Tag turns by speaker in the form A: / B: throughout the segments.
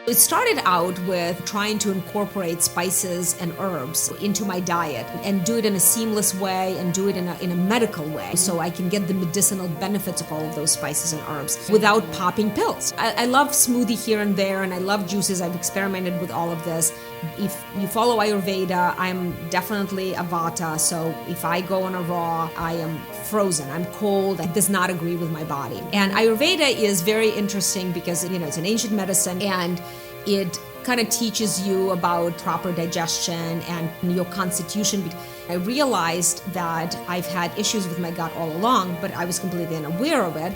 A: It started out with trying to incorporate spices and herbs into my diet and do it in a seamless way and do it in a medical way so I can get the medicinal benefits of all of those spices and herbs without popping pills. I love smoothie here and there, and I love juices. I've experimented with all of this. If you follow Ayurveda, I'm definitely a Vata, so if I go on a raw, I am frozen. I'm cold. It does not agree with my body. And Ayurveda is very interesting because, it's an ancient medicine, and it kind of teaches you about proper digestion and your constitution. I realized that I've had issues with my gut all along, but I was completely unaware of it.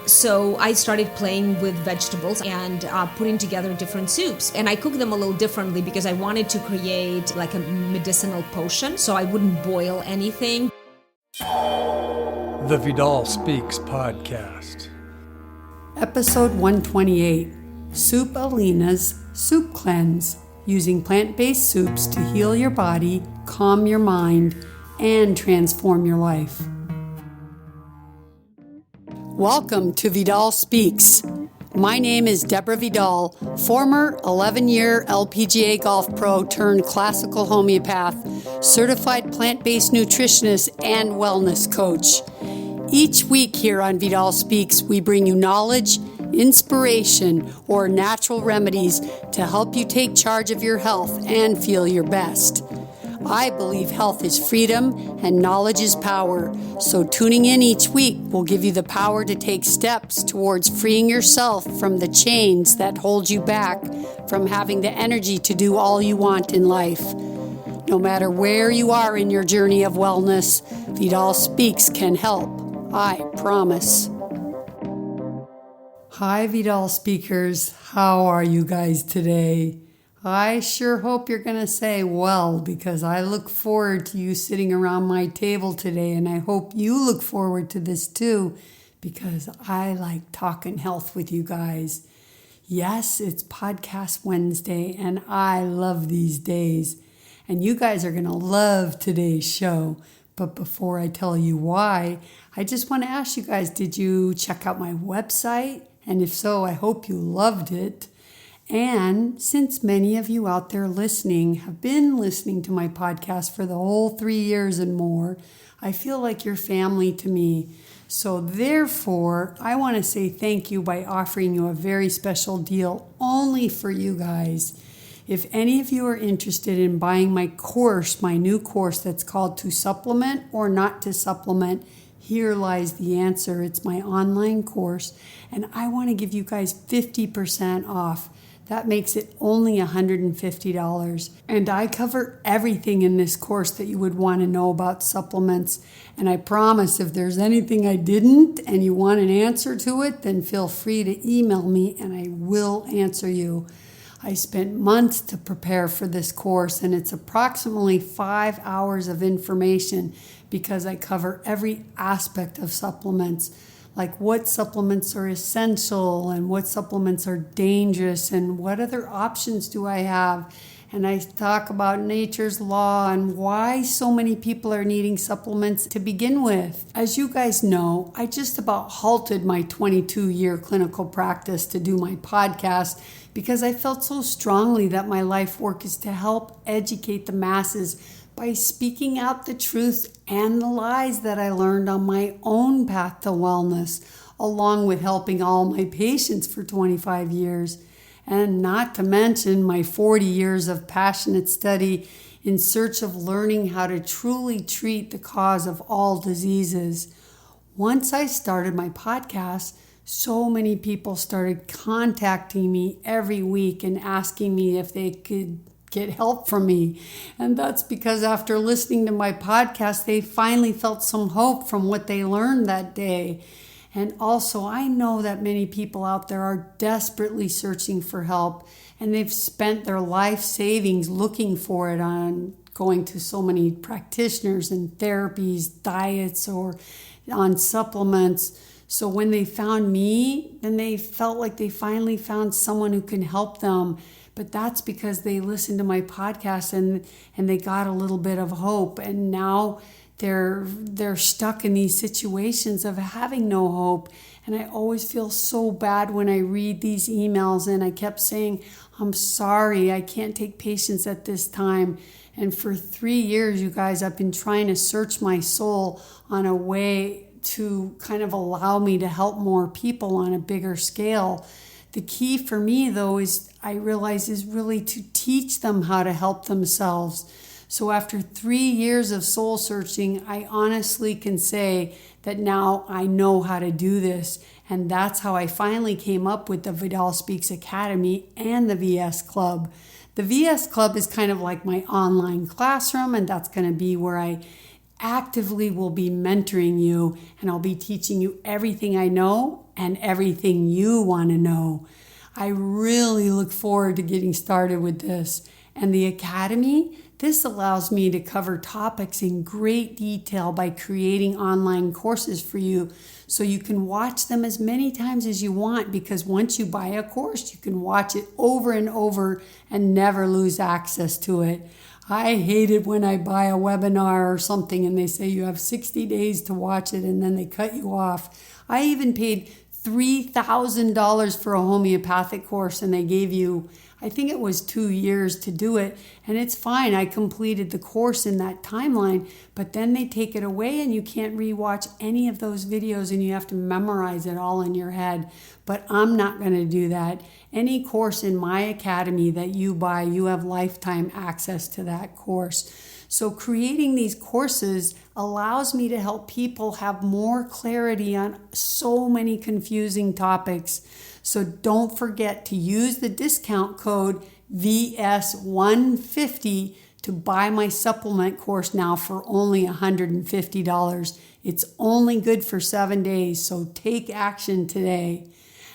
A: So I started playing with vegetables and putting together different soups. And I cook them a little differently because I wanted to create like a medicinal potion, so I wouldn't boil anything.
B: The Vidal Speaks podcast.
C: Episode 128, SoupElina's Soup Cleanse, using plant-based soups to heal your body, calm your mind, and transform your life. Welcome to Vidal Speaks. My name is Deborah Vidal, former 11-year LPGA golf pro turned classical homeopath, certified plant-based nutritionist, and wellness coach. Each week here on Vidal Speaks, we bring you knowledge, inspiration, or natural remedies to help you take charge of your health and feel your best. I believe health is freedom and knowledge is power, so tuning in each week will give you the power to take steps towards freeing yourself from the chains that hold you back from having the energy to do all you want in life. No matter where you are in your journey of wellness, Vidal Speaks can help. I promise. Hi, Vidal Speakers. How are you guys today? I sure hope you're going to say well, because I look forward to you sitting around my table today, and I hope you look forward to this too, because I like talking health with you guys. Yes, it's Podcast Wednesday, and I love these days, and you guys are going to love today's show. But before I tell you why, I just want to ask you guys, did you check out my website? And if so, I hope you loved it. And since many of you out there listening have been listening to my podcast for the whole 3 years and more, I feel like you're family to me. So therefore, I want to say thank you by offering you a very special deal only for you guys. If any of you are interested in buying my course, my new course that's called To Supplement or Not to Supplement, here lies the answer. It's my online course, and I want to give you guys 50% off. That makes it only $150. And I cover everything in this course that you would want to know about supplements. And I promise if there's anything I didn't and you want an answer to it, then feel free to email me and I will answer you. I spent months to prepare for this course, and it's approximately 5 hours of information because I cover every aspect of supplements, like what supplements are essential and what supplements are dangerous and what other options do I have. And I talk about nature's law and why so many people are needing supplements to begin with. As you guys know, I just about halted my 22-year clinical practice to do my podcast because I felt so strongly that my life work is to help educate the masses by speaking out the truth and the lies that I learned on my own path to wellness, along with helping all my patients for 25 years. And not to mention my 40 years of passionate study in search of learning how to truly treat the cause of all diseases. Once I started my podcast, so many people started contacting me every week and asking me if they could get help from me. And that's because after listening to my podcast, they finally felt some hope from what they learned that day. And also, I know that many people out there are desperately searching for help, and they've spent their life savings looking for it on going to so many practitioners and therapies, diets, or on supplements. So when they found me, then they felt like they finally found someone who can help them. But that's because they listened to my podcast and they got a little bit of hope. And now they're stuck in these situations of having no hope. And I always feel so bad when I read these emails, and I kept saying, I'm sorry, I can't take patients at this time. And for 3 years, you guys, I've been trying to search my soul on a way to kind of allow me to help more people on a bigger scale. The key for me, though, is I realize is really to teach them how to help themselves. So after 3 years of soul searching, I honestly can say that now I know how to do this. And that's how I finally came up with the Vidal Speaks Academy and the VS Club. The VS Club is kind of like my online classroom, and that's going to be where I actively will be mentoring you, and I'll be teaching you everything I know and everything you want to know. I really look forward to getting started with this. And the Academy, this allows me to cover topics in great detail by creating online courses for you so you can watch them as many times as you want, because once you buy a course, you can watch it over and over and never lose access to it. I hate it when I buy a webinar or something and they say you have 60 days to watch it and then they cut you off. I even paid $3,000 for a homeopathic course and they gave you, I think it was 2 years to do it. And it's fine. I completed the course in that timeline, but then they take it away and you can't rewatch any of those videos and you have to memorize it all in your head. But I'm not going to do that. Any course in my academy that you buy, you have lifetime access to that course. So creating these courses allows me to help people have more clarity on so many confusing topics. So don't forget to use the discount code VS150 to buy my supplement course now for only $150. It's only good for 7 days, so take action today.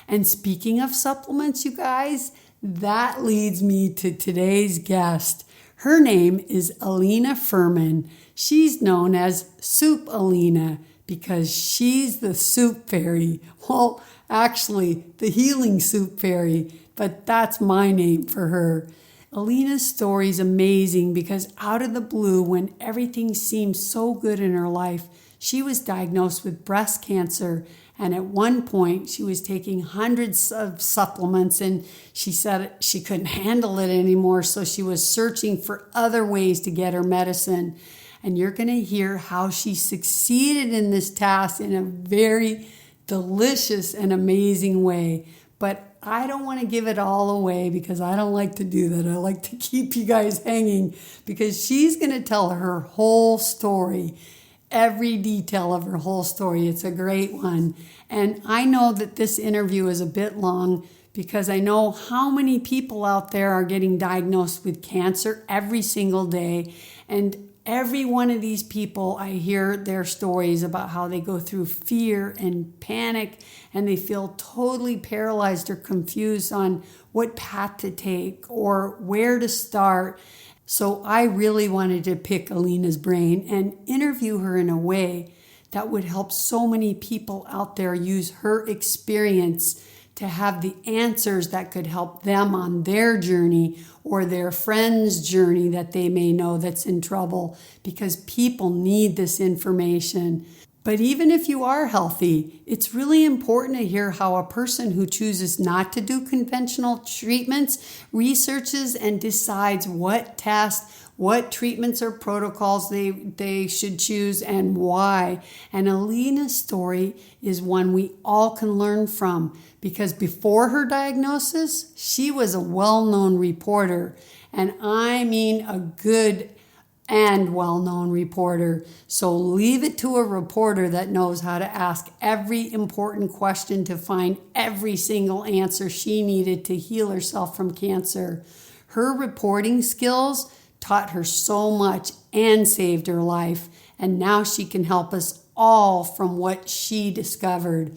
C: And speaking of supplements, you guys, that leads me to today's guest. Her name is Elina Fuhrman. She's known as SoupElina because she's the soup fairy. Well, actually, the healing soup fairy, but that's my name for her. Elina's story is amazing because out of the blue, when everything seemed so good in her life, she was diagnosed with breast cancer. And at one point, she was taking hundreds of supplements and she said she couldn't handle it anymore. So she was searching for other ways to get her medicine. And you're going to hear how she succeeded in this task in a very delicious and amazing way. But I don't want to give it all away because I don't like to do that. I like to keep you guys hanging because she's going to tell her whole story. Every detail of her whole story. It's a great one. And I know that this interview is a bit long because I know how many people out there are getting diagnosed with cancer every single day. And every one of these people, I hear their stories about how they go through fear and panic and they feel totally paralyzed or confused on what path to take or where to start. So I really wanted to pick Elina's brain and interview her in a way that would help so many people out there use her experience to have the answers that could help them on their journey or their friend's journey that they may know that's in trouble, because people need this information. But even if you are healthy, it's really important to hear how a person who chooses not to do conventional treatments researches and decides what tests, what treatments or protocols they should choose and why. And Elina's story is one we all can learn from because before her diagnosis, she was a well-known reporter. And I mean a good and well-known reporter. So leave it to a reporter that knows how to ask every important question to find every single answer she needed to heal herself from cancer. Her reporting skills taught her so much and saved her life. And now she can help us all from what she discovered.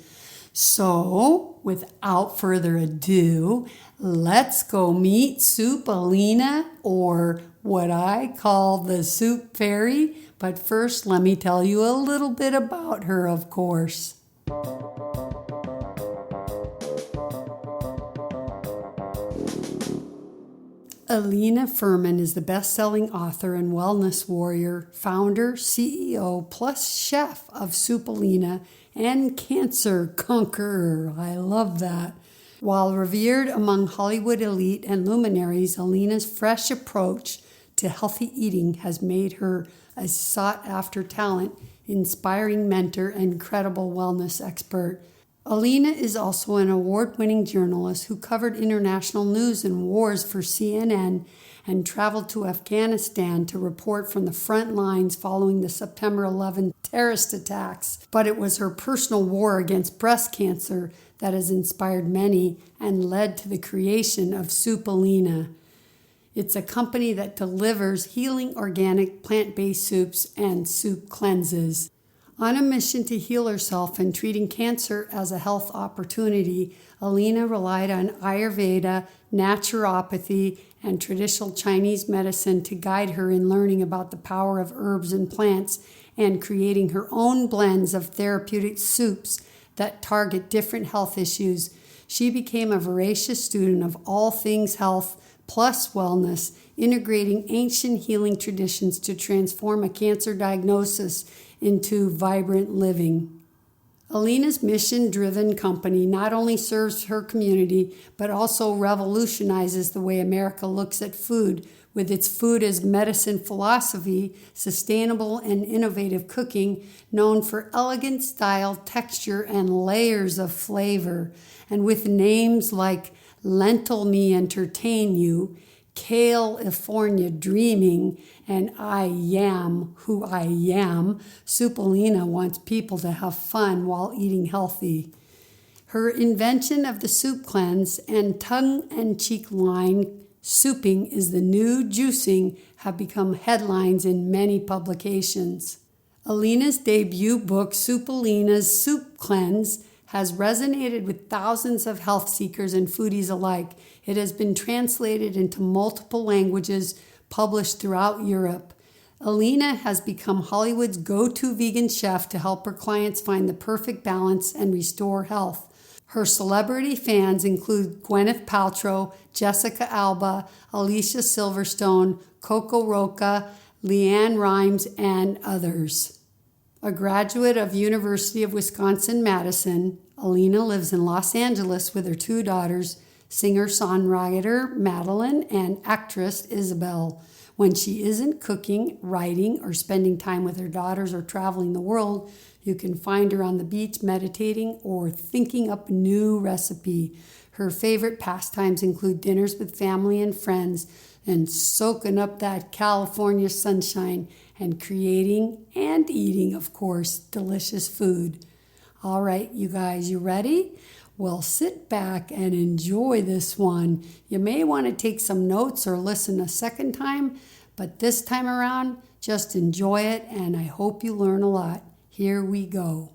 C: So without further ado, let's go meet SoupElina, or what I call the Soup Fairy. But first, let me tell you a little bit about her, of course. Elina Fuhrman is the best-selling author and wellness warrior, founder, CEO, plus chef of SoupElina and cancer conqueror. I love that. While revered among Hollywood elite and luminaries, Elina's fresh approach to healthy eating has made her a sought-after talent, inspiring mentor, and credible wellness expert. Elina is also an award-winning journalist who covered international news and wars for CNN and traveled to Afghanistan to report from the front lines following the September 11th terrorist attacks. But it was her personal war against breast cancer that has inspired many and led to the creation of SoupElina. It's a company that delivers healing organic plant-based soups and soup cleanses. On a mission to heal herself and treating cancer as a health opportunity, Elina relied on Ayurveda, naturopathy, and traditional Chinese medicine to guide her in learning about the power of herbs and plants and creating her own blends of therapeutic soups that target different health issues. She became a voracious student of all things health plus wellness, integrating ancient healing traditions to transform a cancer diagnosis into vibrant living. Elina's mission-driven company not only serves her community, but also revolutionizes the way America looks at food with its food as medicine philosophy, sustainable and innovative cooking, known for elegant style, texture, and layers of flavor, and with names like Lentil Me Entertain You, California Dreaming, and I Yam Who I Yam, SoupElina wants people to have fun while eating healthy. Her invention of the soup cleanse and tongue-in-cheek line, Souping is the new juicing, have become headlines in many publications. Elina's debut book, SoupElina's Soup Cleanse, has resonated with thousands of health seekers and foodies alike. It has been translated into multiple languages, published throughout Europe. Elina has become Hollywood's go-to vegan chef to help her clients find the perfect balance and restore health. Her celebrity fans include Gwyneth Paltrow, Jessica Alba, Alicia Silverstone, Coco Roca, Leanne Rimes, and others. A graduate of University of Wisconsin-Madison, Elina lives in Los Angeles with her two daughters, singer-songwriter Madeline and actress Isabel. When she isn't cooking, writing, or spending time with her daughters or traveling the world, you can find her on the beach meditating or thinking up a new recipe. Her favorite pastimes include dinners with family and friends and soaking up that California sunshine and creating and eating, of course, delicious food. All right, you guys, you ready? Well, sit back and enjoy this one. You may want to take some notes or listen a second time, but this time around, just enjoy it, and I hope you learn a lot. Here we go.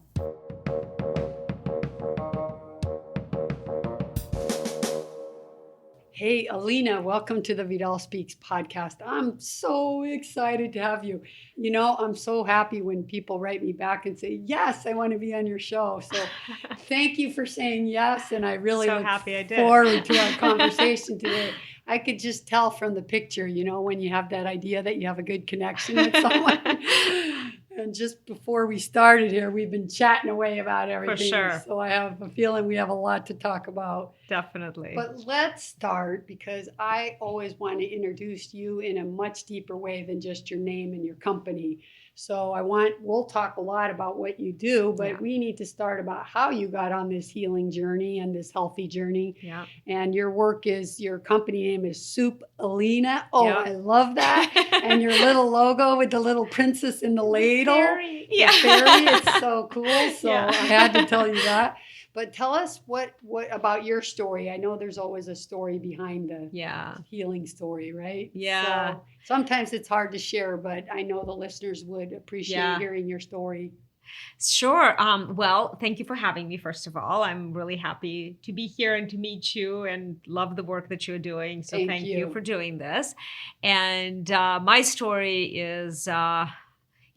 C: Hey, Elina, welcome to the Vidal Speaks podcast. I'm so excited to have you. You know, I'm so happy when people write me back and say, yes, I want to be on your show. So thank you for saying yes. And I really look forward to our conversation today. I could just tell from the picture, you know, when you have that idea that you have a good connection with someone. And just before we started here, we've been chatting away about everything.
D: For sure.
C: So I have a feeling we have a lot to talk about.
D: Definitely.
C: But let's start, because I always want to introduce you in a much deeper way than just your name and your company. So we'll talk a lot about what you do, but we need to start about how you got on this healing journey and this healthy journey.
D: Yeah.
C: And your company name is SoupElina. Oh, yeah. I love that. And your little logo with the little princess in the ladle.
D: Fairy.
C: Yeah. The fairy. It's so cool. So I had to tell you that. But tell us what about your story. I know there's always a story behind the healing story, right?
D: Yeah.
C: So sometimes it's hard to share, but I know the listeners would appreciate hearing your story.
D: Sure. Well, thank you for having me, first of all. I'm really happy to be here and to meet you and love the work that you're doing. So thank you for doing this. And my story is...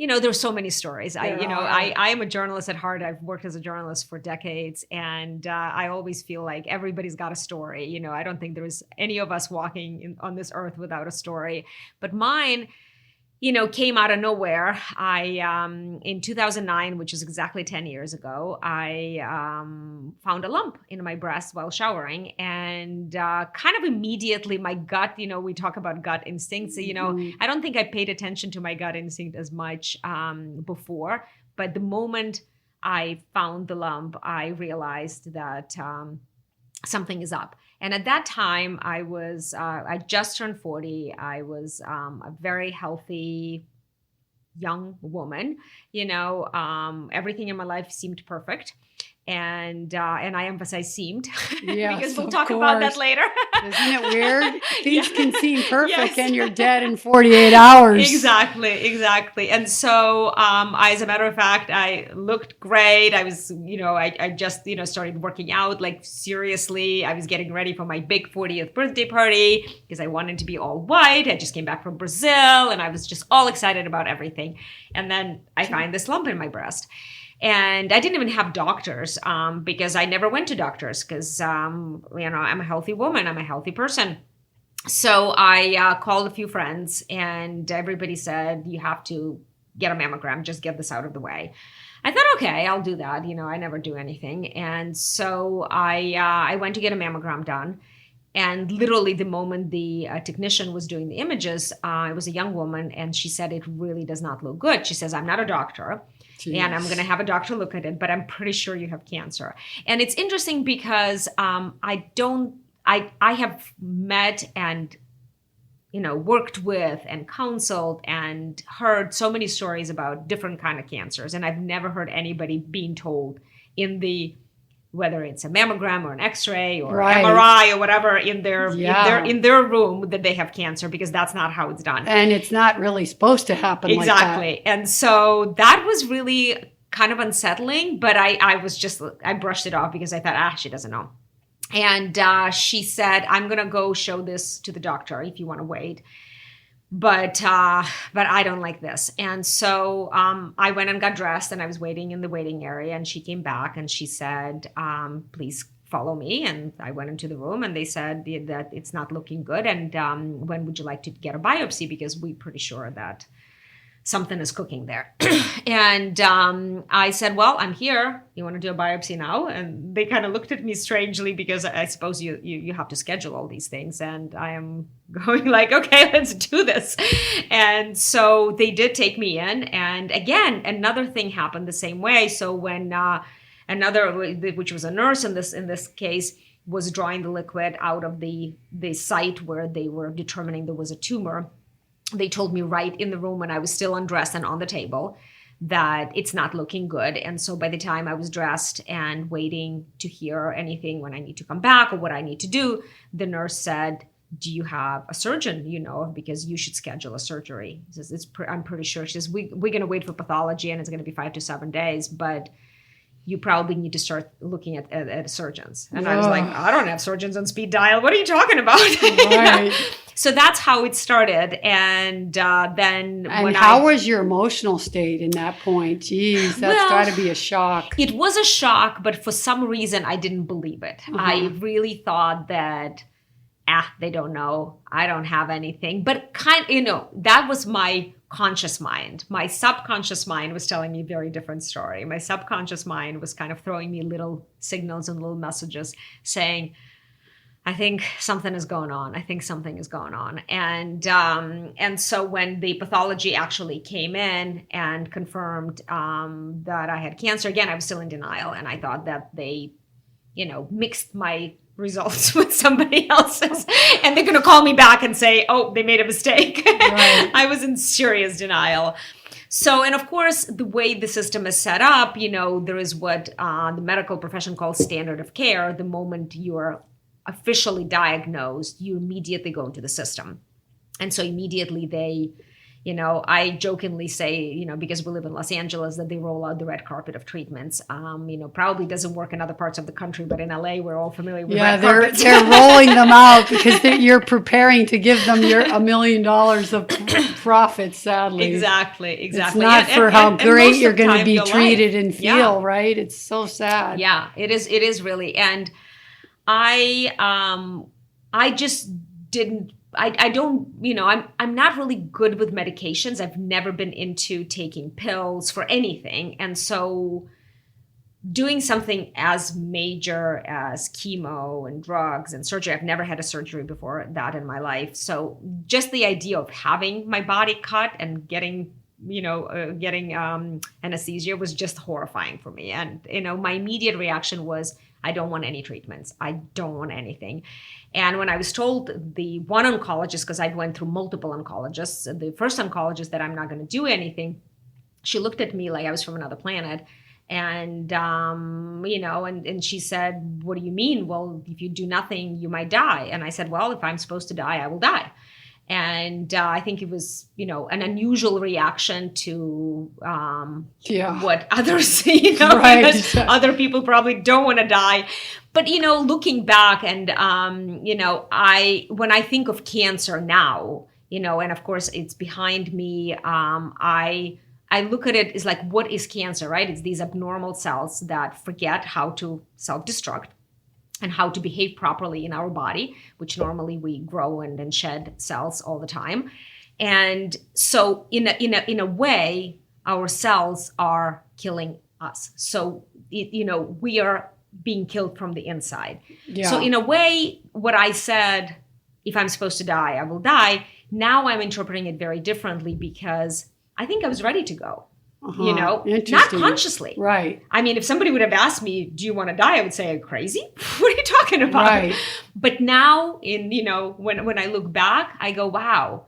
D: there's so many stories.
C: There
D: I am a journalist at heart. I've worked as a journalist for decades, and I always feel like everybody's got a story. I don't think there's any of us walking on this earth without a story. But mine, came out of nowhere. In 2009, which is exactly 10 years ago, I found a lump in my breast while showering, and kind of immediately my gut, we talk about gut instincts. I don't think I paid attention to my gut instinct as much before, but the moment I found the lump, I realized that something is up. And at that time, I just turned 40. I was a very healthy young woman. Everything in my life seemed perfect. And I emphasize seemed,
C: Yes,
D: because we'll
C: of
D: talk about that
C: course.
D: later.
C: Isn't it weird? Things
D: Yeah.
C: can seem perfect
D: Yes.
C: and you're dead in 48 hours.
D: Exactly. And so, as a matter of fact, I looked great. I was, I just, started working out, like seriously. I was getting ready for my big 40th birthday party because I wanted to be all white. I just came back from Brazil and I was just all excited about everything. And then I find this lump in my breast. And I didn't even have doctors because I never went to doctors because, I'm a healthy woman. I'm a healthy person. So I called a few friends and everybody said, you have to get a mammogram, just get this out of the way. I thought, okay, I'll do that. I never do anything. And so I went to get a mammogram done. And literally the moment the technician was doing the images, it was a young woman and she said, it really does not look good. She says, I'm not a doctor.
C: Jeez.
D: And I'm going to have a doctor look at it, but I'm pretty sure you have cancer. And it's interesting because I have met and, worked with and counseled and heard so many stories about different kind of cancers. And I've never heard anybody being told whether it's a mammogram or an X-ray or
C: Right.
D: MRI or whatever in their room that they have cancer, because that's not how it's done.
C: And it's not really supposed to happen
D: Exactly.
C: like that.
D: And so that was really kind of unsettling, but I brushed it off because I thought, she doesn't know. And she said, I'm going to go show this to the doctor if you want to wait. But I don't like this. And so I went and got dressed and I was waiting in the waiting area, and she came back and she said, please follow me. And I went into the room and they said that it's not looking good. And when would you like to get a biopsy? Because we're pretty sure that something is cooking there. And I said, well, I'm here. You want to do a biopsy now? And they kind of looked at me strangely because I suppose you have to schedule all these things. And I am going like, okay, let's do this. And so they did take me in. And again, another thing happened the same way. So when another, which was a nurse in this case, was drawing the liquid out of the site where they were determining there was a tumor, they told me right in the room when I was still undressed and on the table that it's not looking good. And so by the time I was dressed and waiting to hear anything when I need to come back or what I need to do, the nurse said, do you have a surgeon, because you should schedule a surgery? He says, I'm pretty sure. She says, we're going to wait for pathology and it's going to be 5 to 7 days, but you probably need to start looking at surgeons. And I was like, I don't have surgeons on speed dial. What are you talking about?
C: Right.
D: So that's how it started. And then
C: how was your emotional state in that point? Jeez, that's got to be a shock.
D: It was a shock, but for some reason I didn't believe it. I really thought that, they don't know. I don't have anything. But that was my conscious mind. My subconscious mind was telling me a very different story. My subconscious mind was kind of throwing me little signals and little messages saying, I think something is going on. I think something is going on. And so when the pathology actually came in and confirmed that I had cancer, again, I was still in denial. And I thought that they, mixed my results with somebody else's and they're going to call me back and say, oh, they made a mistake. Right. I was in serious denial. So, and of course, the way the system is set up, there is what the medical profession calls standard of care. The moment you are officially diagnosed, you immediately go into the system. And so immediately they, I jokingly say, because we live in Los Angeles, that they roll out the red carpet of treatments. Probably doesn't work in other parts of the country, but in LA, we're all familiar with red carpets.
C: They're rolling them out because you're preparing to give them your $1 million of profit, sadly.
D: Exactly.
C: It's not for how great you're going to be treated and feel, right? It's so sad.
D: Yeah, it is really. And I just didn't, I don't, I'm not really good with medications. I've never been into taking pills for anything. And so doing something as major as chemo and drugs and surgery, I've never had a surgery before that in my life. So just the idea of having my body cut and getting anesthesia was just horrifying for me. And, my immediate reaction was, I don't want any treatments. I don't want anything. And when I was told the one oncologist, because I went through multiple oncologists, the first oncologist that I'm not going to do anything, she looked at me like I was from another planet. And, and she said, what do you mean? Well, if you do nothing, you might die. And I said, well, if I'm supposed to die, I will die. And I think it was, an unusual reaction to what others,
C: right.
D: Because other people probably don't want to die. But, looking back and, when I think of cancer now, and of course it's behind me, I look at it as like, what is cancer, right? It's these abnormal cells that forget how to self-destruct and how to behave properly in our body, which normally we grow and shed cells all the time. And so in a way, our cells are killing us. So, we are being killed from the inside. Yeah. So in a way, what I said, if I'm supposed to die, I will die. Now I'm interpreting it very differently because I think I was ready to go. Not consciously.
C: Right.
D: I mean, if somebody would have asked me, do you want to die? I would say, crazy? What are you talking about?
C: Right.
D: But now when I look back, I go, wow,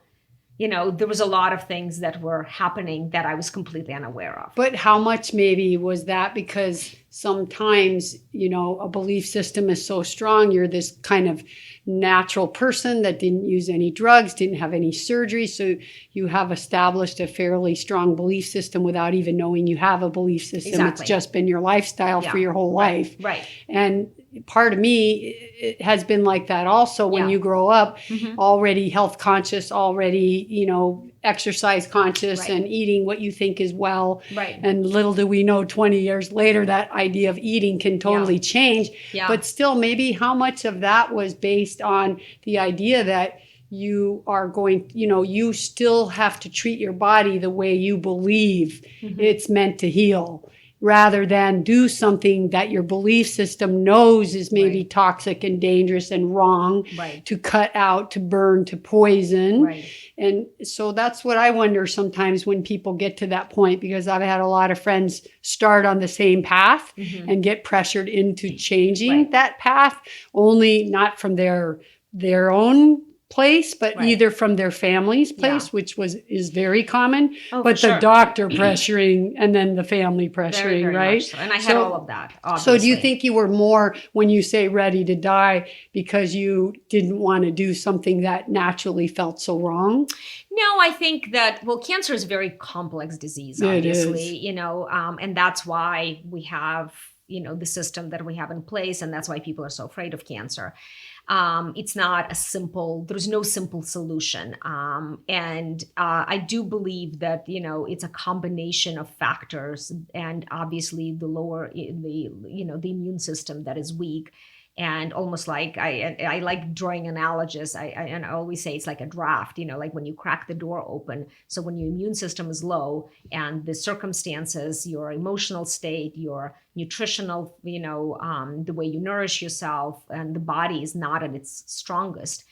D: there was a lot of things that were happening that I was completely unaware of.
C: But how much maybe was that because sometimes, a belief system is so strong, you're this kind of natural person that didn't use any drugs, didn't have any surgery. So you have established a fairly strong belief system without even knowing you have a belief system.
D: Exactly.
C: It's just been your lifestyle for your whole life.
D: Right.
C: And part of me, it has been like that also when you grow up, already health conscious, already, exercise conscious and eating what you think is well.
D: Right.
C: And little do we know 20 years later, that idea of eating can totally change. Yeah. But still, maybe how much of that was based on the idea that you are going, you still have to treat your body the way you believe it's meant to heal, rather than do something that your belief system knows is maybe toxic and dangerous and wrong to cut out, to burn, to poison. Right. And so that's what I wonder sometimes when people get to that point, because I've had a lot of friends start on the same path and get pressured into changing that path, only not from their own place, but either from their family's place, which is very common, but the doctor pressuring and then the family pressuring, very, very right?
D: So. And I had all of that, obviously.
C: So do you think you were more, when you say ready to die, because you didn't want to do something that naturally felt so wrong?
D: No, I think that, cancer is a very complex disease, obviously, and that's why we have, the system that we have in place, and that's why people are so afraid of cancer. It's not there's no simple solution. And I do believe that, it's a combination of factors, and obviously the immune system that is weak. And almost like I like drawing analogies. I always say it's like a draft, like when you crack the door open. So when your immune system is low and the circumstances, your emotional state, your nutritional, the way you nourish yourself, and the body is not at its strongest,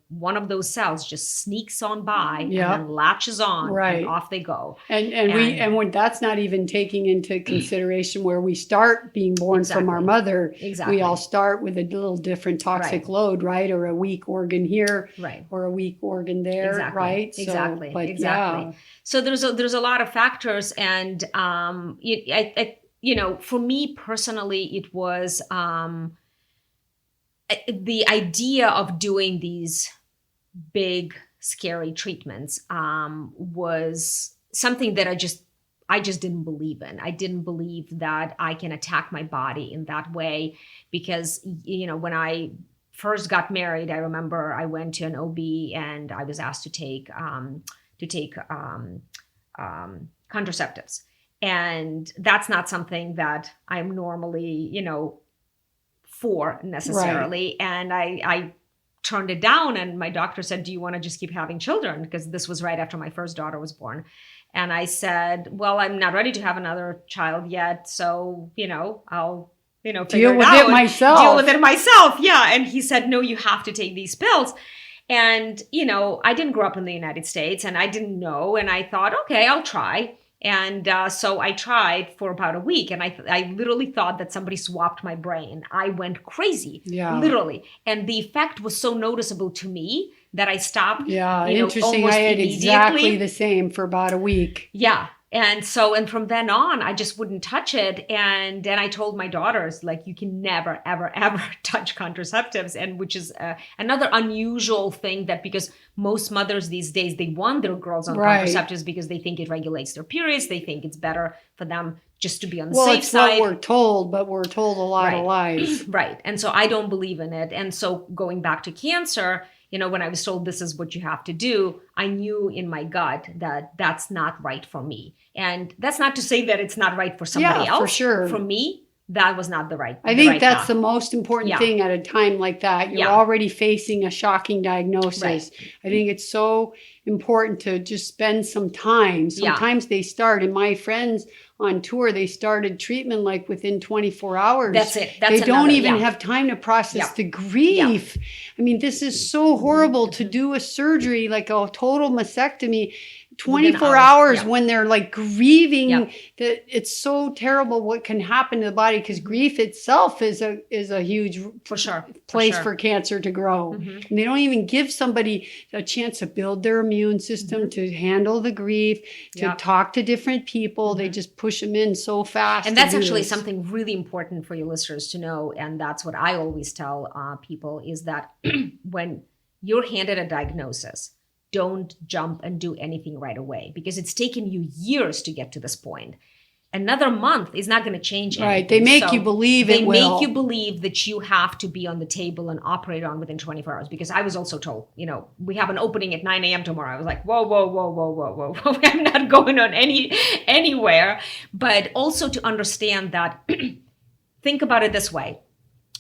D: one of those cells just sneaks on by and then latches on and off they go.
C: And when that's not even taking into consideration where we start being born from our mother. Exactly. We all start with a little different toxic load, right? Or a weak organ here, or a weak organ there, right? So,
D: exactly.
C: Yeah.
D: So there's a lot of factors, and for me personally, it was the idea of doing these big scary treatments was something that I just didn't believe in. I didn't believe that I can attack my body in that way because, when I first got married, I remember I went to an OB and I was asked to take contraceptives. And that's not something that I'm normally, for necessarily. Right. And I turned it down, and my doctor said, do you want to just keep having children? Because this was right after my first daughter was born. And I said, well, I'm not ready to have another child yet. So, I'll, figure
C: deal with
D: it
C: it myself.
D: Deal with it myself. Yeah. And he said, no, you have to take these pills. And, I didn't grow up in the United States and I didn't know. And I thought, okay, I'll try. And so I tried for about a week, and I literally thought that somebody swapped my brain. I went crazy, literally. And the effect was so noticeable to me that I stopped.
C: Yeah, interesting. I had exactly the same for about a week.
D: Yeah. And from then on, I just wouldn't touch it. And then I told my daughters, like, you can never, ever, ever touch contraceptives. And which is another unusual thing, that because most mothers these days, they want their girls on contraceptives because they think it regulates their periods. They think it's better for them just to be on the safe side.
C: Well, it's what we're told, but we're told a lot of lies.
D: Right. And so I don't believe in it. And so going back to cancer, when I was told this is what you have to do, I knew in my gut that that's not right for me. And that's not to say that it's not right for somebody else.
C: For sure.
D: For me, that was not the right
C: I think that's the most important thing at a time like that. You're already facing a shocking diagnosis. Right. I think it's so important to just spend some time. Sometimes they start, and my friends on tour, they started treatment like within 24 hours.
D: That's it.
C: They don't even have time to process the grief. I mean, this is so horrible to do a surgery, like a total mastectomy, 24 hours when they're like grieving. That it's so terrible what can happen to the body, because grief itself is a huge place for cancer to grow. And they don't even give somebody a chance to build their immune system, to handle the grief, to talk to different people. They just push them in so fast.
D: And that's actually something really important for your listeners to know. And that's what I always tell people, is that when you're handed a diagnosis, don't jump and do anything right away, because it's taken you years to get to this point. Another month is not going to change anything.
C: Right. They make you believe it will.
D: They make you believe that you have to be on the table and operate on within 24 hours. Because I was also told, we have an opening at 9 a.m. tomorrow. I was like, whoa. I'm not going on anywhere. But also to understand that, think about it this way.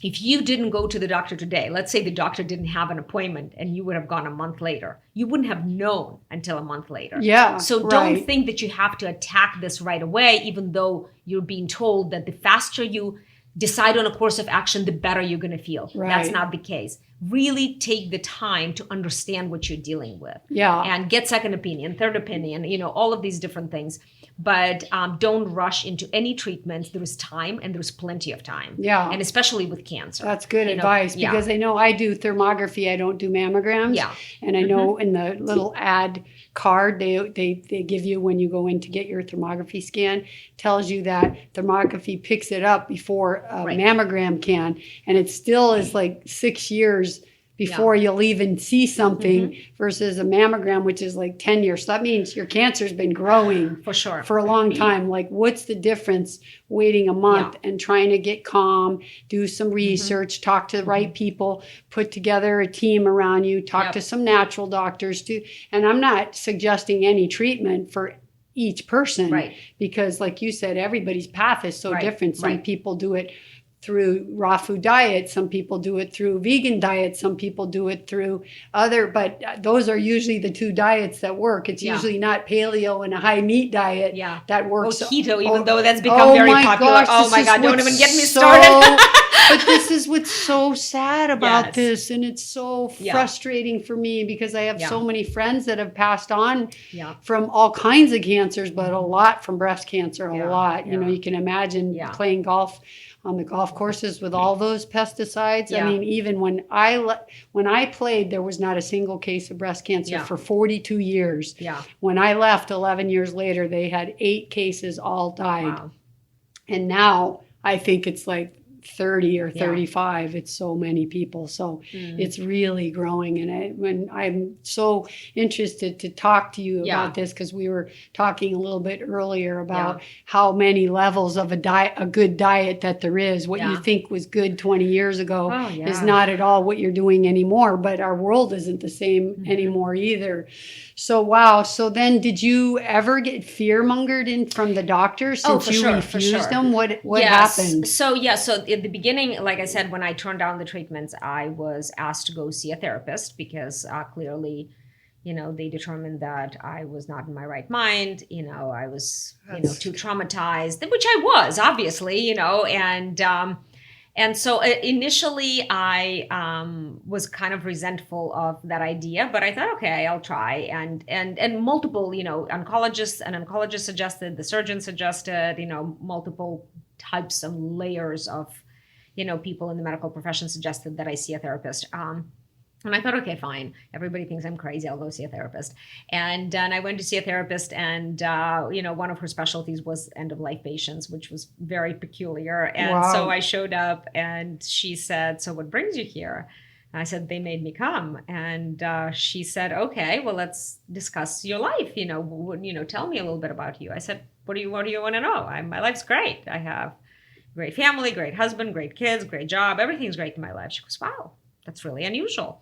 D: If you didn't go to the doctor today, let's say the doctor didn't have an appointment and you would have gone a month later, you wouldn't have known until a month later.
C: Yeah.
D: So don't think that you have to attack this right away, even though you're being told that the faster you decide on a course of action, the better you're going to feel. Right. That's not the case. Really take the time to understand what you're dealing with. Yeah. And get second opinion, third opinion, all of these different things. But don't rush into any treatments. There is time, and there's plenty of time. Yeah. And especially with cancer.
C: That's good advice, because I know I do thermography. I don't do mammograms. Yeah. And I know in the little ad card they give you when you go in to get your thermography scan, tells you that thermography picks it up before a mammogram can. And it still is like 6 years before you'll even see something, versus a mammogram, which is like 10 years. So that means your cancer's been growing for a long time. Like, what's the difference waiting a month and trying to get calm, do some research, talk to the right people, put together a team around you, talk to some natural doctors too. And I'm not suggesting any treatment for each person, because like you said, everybody's path is so different. Some people do it through raw food diet. Some people do it through vegan diet. Some people do it through but those are usually the two diets that work. It's usually not paleo and a high meat diet that works.
D: Or keto, even though that's become very popular.
C: Oh
D: my God, don't even get me started.
C: But this is what's so sad about this. And it's so frustrating for me, because I have so many friends that have passed on from all kinds of cancers, but a lot from breast cancer, a lot. You can imagine playing golf on the golf courses with all those pesticides. I mean, even when I played, there was not a single case of breast cancer for 42 years. Yeah. When I left 11 years later, they had 8 cases, all died. Wow. And now I think it's like 30 or 35. It's so many people. So it's really growing. And I'm so interested to talk to you about this, because we were talking a little bit earlier about how many levels of a good diet that there is. What you think was good 20 years ago is not at all what you're doing anymore. But our world isn't the same anymore either. So, wow. So then did you ever get fear-mongered in from the doctor since you refused them? What happened?
D: So at the beginning, like I said, when I turned down the treatments, I was asked to go see a therapist because clearly, they determined that I was not in my right mind. I was, too traumatized, which I was, obviously, and so initially I was kind of resentful of that idea, but I thought, okay, I'll try. And multiple, oncologist suggested, the surgeon suggested, multiple types and layers of, people in the medical profession suggested that I see a therapist. And I thought, okay, fine. Everybody thinks I'm crazy. I'll go see a therapist. And I went to see a therapist, and, one of her specialties was end-of-life patients, which was very peculiar. And so I showed up, and she said, so what brings you here? And I said, they made me come. And she said, okay, well, let's discuss your life. Tell me a little bit about you. I said, what do you want to know? My life's great. I have a great family, great husband, great kids, great job. Everything's great in my life. She goes, wow, that's really unusual.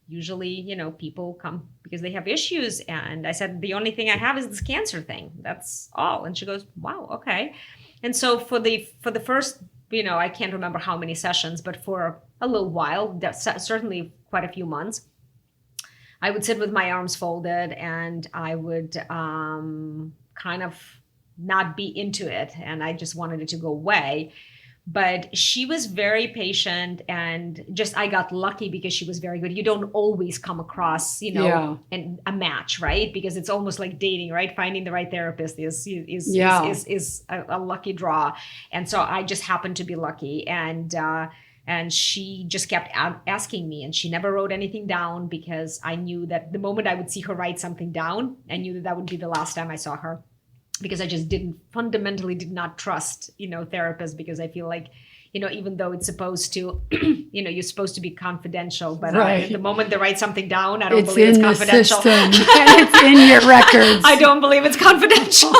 D: Usually, people come because they have issues. And I said, the only thing I have is this cancer thing. That's all. And she goes, wow, okay. And so for the first, I can't remember how many sessions, but for a little while, certainly quite a few months, I would sit with my arms folded, and I would kind of not be into it. And I just wanted it to go away. But she was very patient, and I got lucky because she was very good. You don't always come across, a match, right? Because it's almost like dating, right? Finding the right therapist is a lucky draw. And so I just happened to be lucky. And she just kept asking me, and she never wrote anything down, because I knew that the moment I would see her write something down, I knew that would be the last time I saw her. Because I just fundamentally did not trust, therapists, because I feel like, even though it's supposed to, you're supposed to be confidential, but the moment they write something down, I don't believe it's confidential.
C: And it's in your records.
D: I don't believe it's confidential.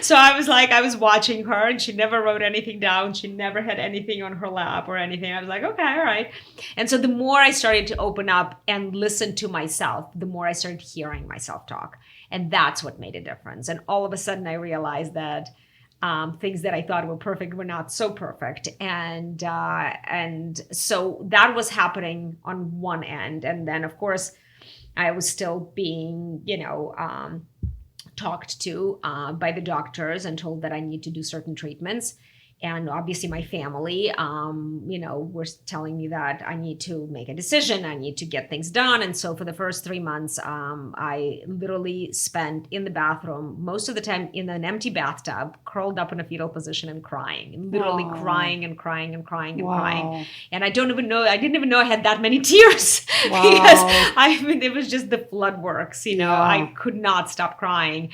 D: So I was watching her, and she never wrote anything down. She never had anything on her lap or anything. I was like, okay, all right. And so the more I started to open up and listen to myself, the more I started hearing myself talk. And that's what made a difference. And all of a sudden I realized that things that I thought were perfect were not so perfect. And so that was happening on one end. And then, of course, I was still being, talked to by the doctors and told that I need to do certain treatments. And obviously my family, were telling me that I need to make a decision. I need to get things done. And so for the first 3 months, I literally spent in the bathroom, most of the time in an empty bathtub, curled up in a fetal position and crying, literally crying and crying and crying and crying. And I didn't even know I had that many tears because it was just the flood works, I could not stop crying.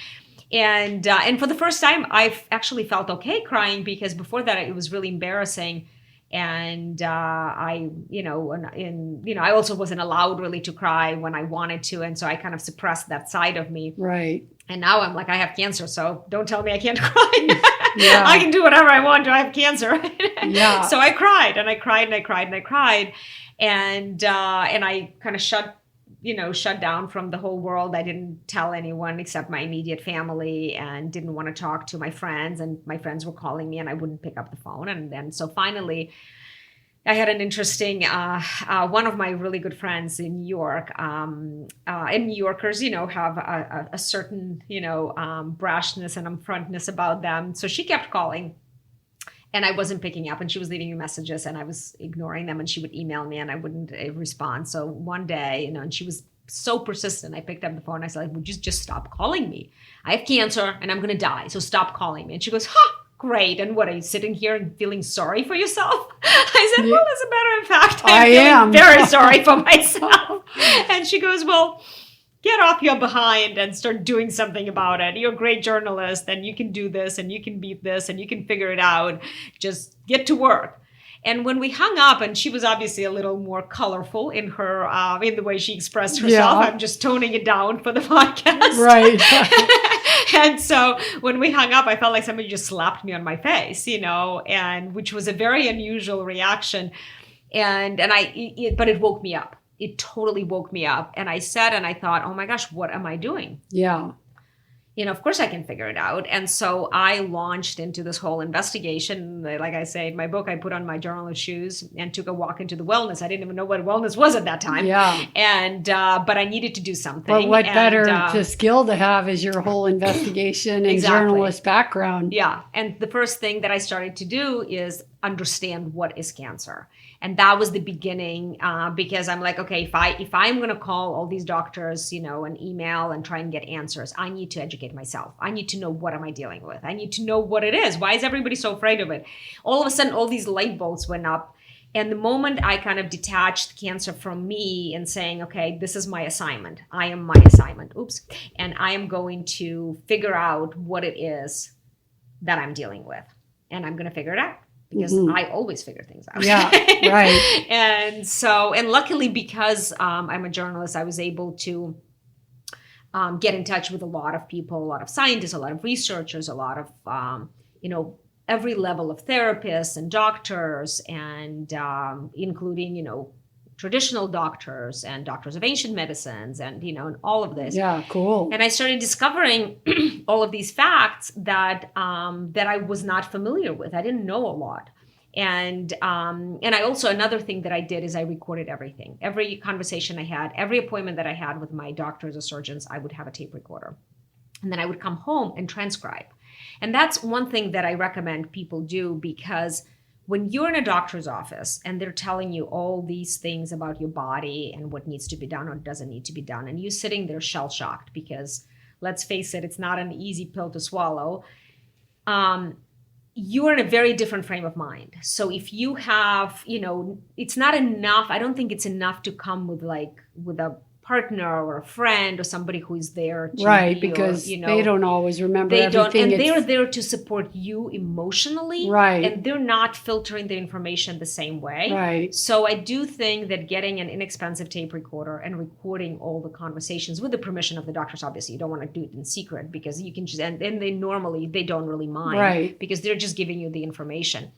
D: And for the first time, I actually felt okay crying, because before that it was really embarrassing, and I also wasn't allowed really to cry when I wanted to, and so I kind of suppressed that side of me.
C: Right.
D: And now I'm like, I have cancer, so don't tell me I can't cry. I can do whatever I want. I have cancer. So I cried, and I cried, and I cried, and I cried, and I kind of shut down from the whole world. I didn't tell anyone except my immediate family, and didn't want to talk to my friends, and my friends were calling me and I wouldn't pick up the phone. And then so finally I had an interesting, one of my really good friends in New York, and New Yorkers, have a certain, brashness and upfrontness about them. So she kept calling. And I wasn't picking up, and she was leaving me messages, and I was ignoring them, and she would email me and I wouldn't respond. So one day, and she was so persistent, I picked up the phone. I said, would you just stop calling me? I have cancer and I'm going to die. So stop calling me. And she goes, great. And what, are you sitting here and feeling sorry for yourself? I said, well, as a matter of fact, I'm feeling very sorry for myself. And she goes, well, get off your behind and start doing something about it. You're a great journalist and you can do this and you can beat this and you can figure it out. Just get to work. And when we hung up, and she was obviously a little more colorful in her in the way she expressed herself. I'm just toning it down for the podcast.
C: Right.
D: And so when we hung up, I felt like somebody just slapped me on my face, and which was a very unusual reaction. But it woke me up. It totally woke me up. And I said, and I thought, oh my gosh, what am I doing?
C: Yeah.
D: Of course I can figure it out. And so I launched into this whole investigation. Like I say in my book, I put on my journalist shoes and took a walk into the wellness. I didn't even know what wellness was at that time.
C: Yeah.
D: And, but I needed to do something.
C: But what better skill to have is your whole investigation and journalist background.
D: Yeah. And the first thing that I started to do is understand what is cancer. And that was the beginning, because I'm like, okay, if I'm going to call all these doctors, and email and try and get answers, I need to educate myself. I need to know what am I dealing with. I need to know what it is. Why is everybody so afraid of it? All of a sudden, all these light bulbs went up. And the moment I kind of detached cancer from me and saying, okay, this is my assignment. I am my assignment. Oops. And I am going to figure out what it is that I'm dealing with. And I'm going to figure it out. Because I always figure things out.
C: Yeah, right.
D: And luckily, because I'm a journalist, I was able to get in touch with a lot of people, a lot of scientists, a lot of researchers, a lot of, every level of therapists and doctors, and including, traditional doctors and doctors of ancient medicines and, and all of this.
C: Yeah, cool.
D: And I started discovering all of these facts that I was not familiar with. I didn't know a lot. And I also, another thing that I did is I recorded everything. Every conversation I had, every appointment that I had with my doctors or surgeons, I would have a tape recorder. And then I would come home and transcribe. And that's one thing that I recommend people do, because when you're in a doctor's office and they're telling you all these things about your body and what needs to be done or doesn't need to be done, and you're sitting there shell-shocked because, let's face it, it's not an easy pill to swallow, you're in a very different frame of mind. So if you have, it's not enough, I don't think it's enough to come with a partner or a friend or somebody who is there to
C: right, because they don't always remember everything.
D: And they're there to support you emotionally,
C: right?
D: And they're not filtering the information the same way,
C: right? So
D: I do think that getting an inexpensive tape recorder and recording all the conversations with the permission of the doctors, obviously you don't want to do it in secret, because you can just, and they don't really mind,
C: right? Because
D: they're just giving you the information.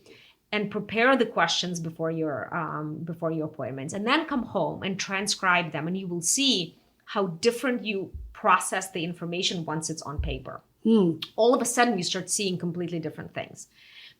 D: And prepare the questions before your appointments, and then come home and transcribe them, and you will see how different you process the information once it's on paper. All of a sudden, you start seeing completely different things,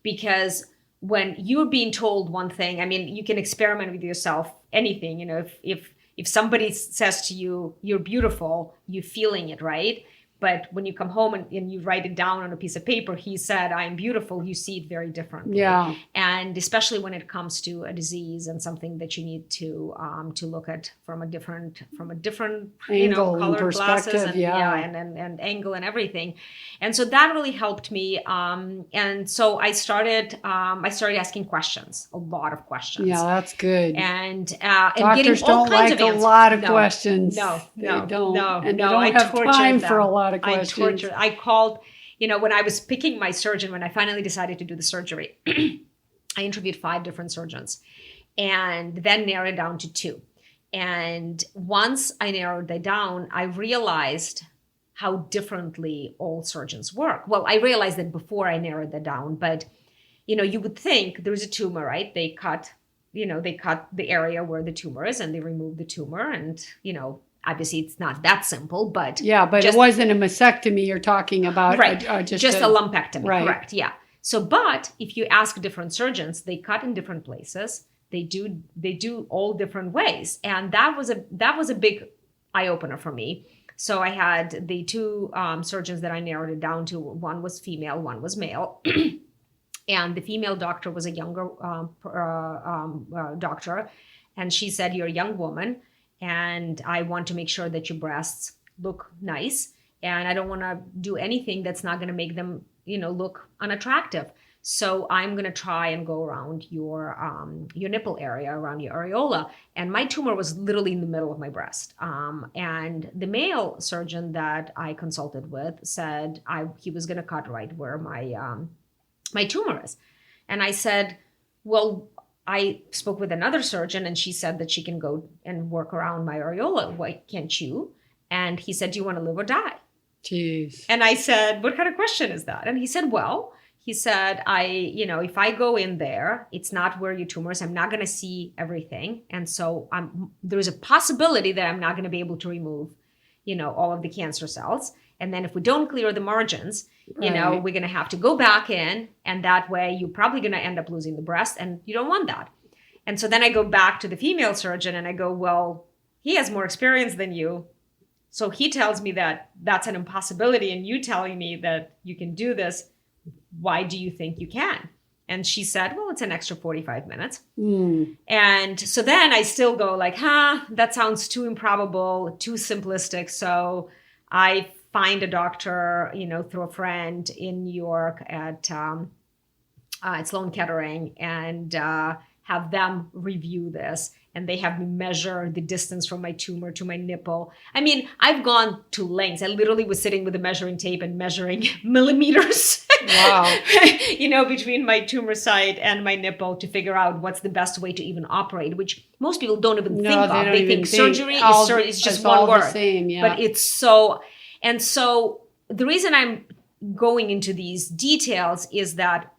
D: because when you're being told one thing, I mean, you can experiment with yourself. Anything, if somebody says to you, "You're beautiful," you're feeling it, right? But when you come home and you write it down on a piece of paper, he said, "I'm beautiful," you see it very differently.
C: Yeah.
D: And especially when it comes to a disease and something that you need to look at from a different
C: angle,
D: colored
C: perspective,
D: glasses and angle and everything. And so that really helped me. And so I started asking questions, a lot of questions.
C: Yeah, that's good.
D: And
C: doctors
D: getting all
C: don't
D: kinds
C: like
D: of
C: a
D: answers.
C: lot of questions.
D: No,
C: they don't. And
D: no,
C: they don't have time for a lot of questions.
D: I called, when I was picking my surgeon, when I finally decided to do the surgery, I interviewed 5 different surgeons and then narrowed it down to 2. And once I narrowed that down, I realized how differently all surgeons work. Well, I realized that before I narrowed that down, but you would think there's a tumor, right? They cut the area where the tumor is and they remove the tumor, and obviously it's not that simple, but
C: it wasn't a mastectomy you're talking about,
D: right? Just a lumpectomy,
C: right.
D: Correct? Yeah. So, but if you ask different surgeons, they cut in different places. They do all different ways, and that was a big eye opener for me. So I had the 2 surgeons that I narrowed it down to. One was female, one was male. And the female doctor was a younger doctor. And she said, "You're a young woman, and I want to make sure that your breasts look nice. And I don't want to do anything that's not going to make them, look unattractive. So I'm going to try and go around your nipple area, around your areola. And my tumor was literally in the middle of my breast. And the male surgeon that I consulted with said he was going to cut right where my tumor is. And I said, well, I spoke with another surgeon and she said that she can go and work around my areola. Why can't you? And he said, do you want to live or die?
C: Jeez.
D: And I said, what kind of question is that? And he said, well, if I go in there, it's not where your tumor is. I'm not going to see everything. And so there's a possibility that I'm not going to be able to remove, all of the cancer cells. And then if we don't clear the margins, we're going to have to go back in. And that way you're probably going to end up losing the breast. And you don't want that. And so then I go back to the female surgeon and I go, well, he has more experience than you. So he tells me that that's an impossibility. And you telling me that you can do this. Why do you think you can? And she said, well, it's an extra 45 minutes. And so then I still go like, that sounds too improbable, too simplistic. So I find a doctor, through a friend in New York at Sloan Kettering and have them review this. And they have me measure the distance from my tumor to my nipple. I mean, I've gone to lengths. I literally was sitting with a measuring tape and measuring millimeters.
C: Wow.
D: Between my tumor site and my nipple to figure out what's the best way to even operate, which most people don't even think of. They think surgery is just one word. The same, yeah. But it's so... And so the reason I'm going into these details is that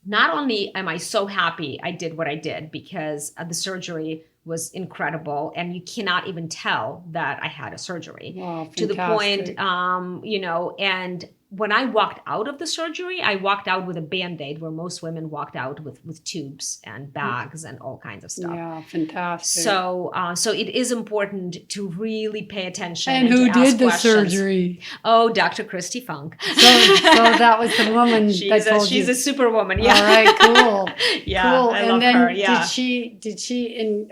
D: not only am I so happy I did what I did because the surgery was incredible and you cannot even tell that I had a surgery.
C: Wow,
D: to the point, and when I walked out of the surgery, I walked out with a Band-Aid where most women walked out with tubes and bags and all kinds of stuff.
C: Yeah, fantastic.
D: So it is important to really pay attention.
C: And who did the surgery?
D: Oh, Dr. Christy Funk.
C: So that was the woman that told you.
D: She's a superwoman. Yeah.
C: All right, cool.
D: Yeah,
C: cool.
D: I
C: and
D: love
C: then
D: her. Yeah.
C: Did she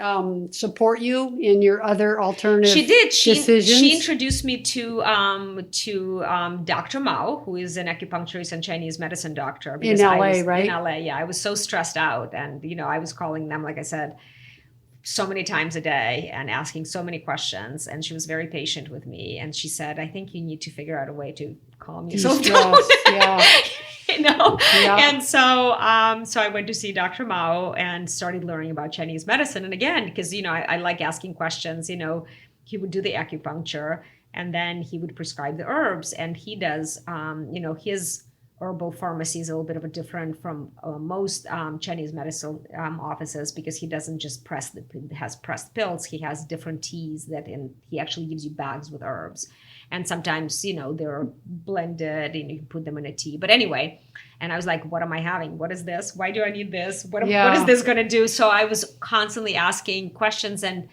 C: support you in your other alternative
D: She did.
C: decisions?
D: She introduced me to Dr. Mao, who is an acupuncturist and Chinese medicine doctor.
C: In LA, right?
D: In LA, yeah. I was so stressed out. And, I was calling them, like I said, so many times a day and asking so many questions. And she was very patient with me. And she said, I think you need to figure out a way to calm yourself down.
C: Yeah.
D: Yeah. And so I went to see Dr. Mao and started learning about Chinese medicine. And again, because, I like asking questions, he would do the acupuncture. And then he would prescribe the herbs, and he does, his herbal pharmacy is a little bit of a different from most Chinese medicine offices because he doesn't just has pressed pills. He has different teas he actually gives you bags with herbs. And sometimes, they're blended and you can put them in a tea. But anyway, and I was like, what am I having? What is this? Why do I need this? What is this going to do? So I was constantly asking questions and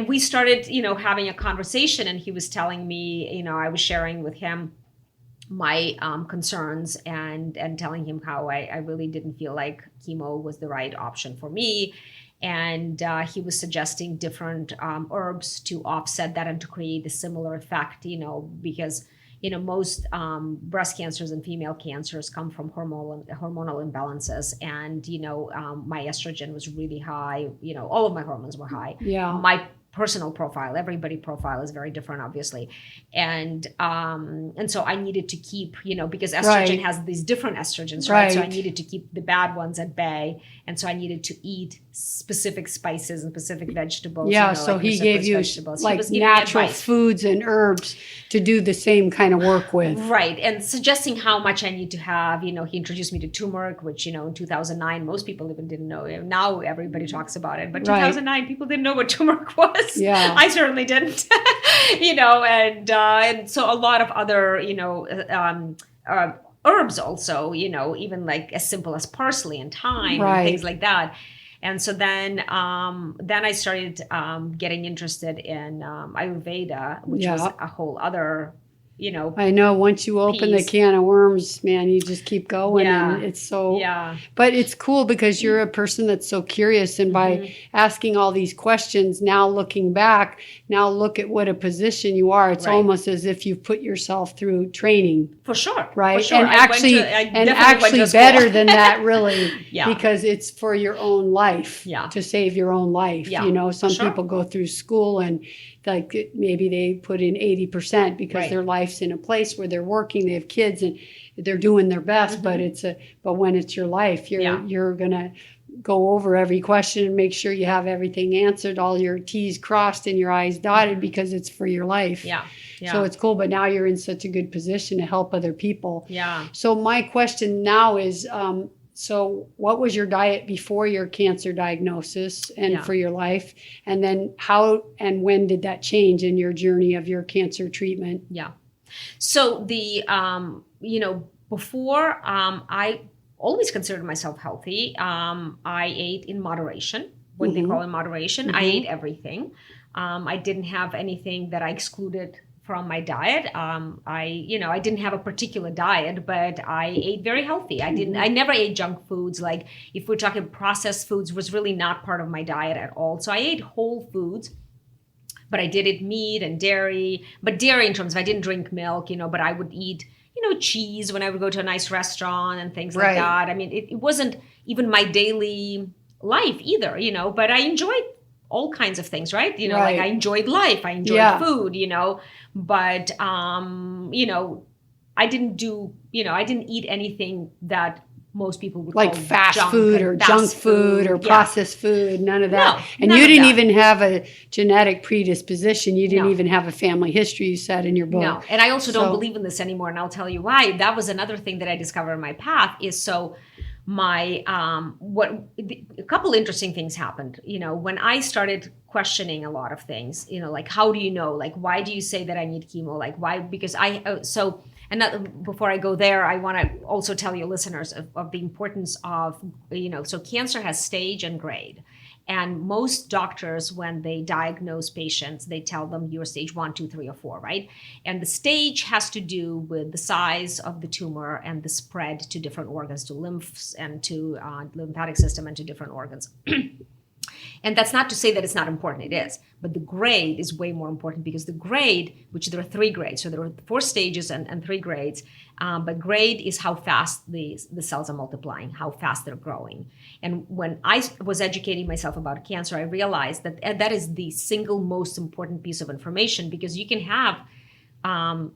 D: we started, having a conversation and he was telling me, I was sharing with him my concerns and telling him how I really didn't feel like chemo was the right option for me. And he was suggesting different herbs to offset that and to create a similar effect, because, most breast cancers and female cancers come from hormonal imbalances. And, my estrogen was really high. All of my hormones were high.
C: Yeah.
D: My personal profile, everybody's profile is very different, obviously. And so I needed to keep, because estrogen has these different estrogens, right? So I needed to keep the bad ones at bay. And so I needed to eat specific spices and specific vegetables.
C: Yeah, so he gave you like natural foods and herbs to do the same kind of work with.
D: Right, and suggesting how much I need to have. He introduced me to turmeric, which, in 2009, most people even didn't know. Now everybody talks about it. But 2009, people didn't know what turmeric was.
C: Yeah.
D: I certainly didn't. And so a lot of other, herbs also, even like as simple as parsley and thyme and things like that. And so then I started getting interested in Ayurveda, which was a whole other,
C: I know once you open the
D: peas.
C: can of worms, man, you just keep going.
D: Yeah.
C: And it's so,
D: Yeah.
C: but it's cool because you're a person that's so curious. And by asking all these questions, now looking back, now look at what a position you are. It's
D: Right.
C: almost as if you've put yourself through training.
D: For sure.
C: Right.
D: For sure.
C: And
D: I definitely went to school.
C: better than that, really,
D: Yeah.
C: because it's for your own life,
D: Yeah.
C: to save your own life.
D: Yeah.
C: Some
D: For sure.
C: people go through school and like maybe they put in 80% because
D: Right.
C: their life's in a place where they're working, they have kids and they're doing their best, but when it's your life, you're going to go over every question and make sure you have everything answered, all your T's crossed and your I's dotted because it's for your life.
D: Yeah. Yeah.
C: So it's cool, but now you're in such a good position to help other people.
D: Yeah.
C: So my question now is, so what was your diet before your cancer diagnosis and for your life? And then how and when did that change in your journey of your cancer treatment?
D: Yeah. So before I always considered myself healthy. I ate in moderation, what they call in moderation. I ate everything. I didn't have anything that I excluded from my diet. I didn't have a particular diet, but I ate very healthy. I never ate junk foods. Like if we're talking processed foods was really not part of my diet at all. So I ate whole foods, but I did eat meat and dairy, but dairy in terms of I didn't drink milk, but I would eat, cheese when I would go to a nice restaurant and things like that. I mean, it wasn't even my daily life either, but I enjoyed all kinds of things, right? Like I enjoyed life, I enjoyed food, but, I didn't do, I didn't eat anything that most people would
C: like
D: call
C: fast
D: junk
C: food or junk food or processed food, none of that.
D: No,
C: and
D: none
C: you
D: of
C: didn't
D: that.
C: even have a genetic predisposition. You didn't
D: No.
C: even have a family history, you said in your book.
D: No, and I also don't believe in this anymore, and I'll tell you why. That was another thing that I discovered in my path is so my a couple interesting things happened. When I started questioning a lot of things, like how do you know? Like why do you say that I need chemo? Like why? Because before I go there, I want to also tell your listeners of the importance of, so cancer has stage and grade. And most doctors, when they diagnose patients, they tell them you're stage 1, 2, 3, or 4, right? And the stage has to do with the size of the tumor and the spread to different organs, to lymphs and to lymphatic system and to different organs. And that's not to say that it's not important, it is. But the grade is way more important because the grade, which there are 3 grades, so there are 4 stages and 3 grades, but grade is how fast the cells are multiplying, how fast they're growing. And when I was educating myself about cancer, I realized that that is the single most important piece of information because you can have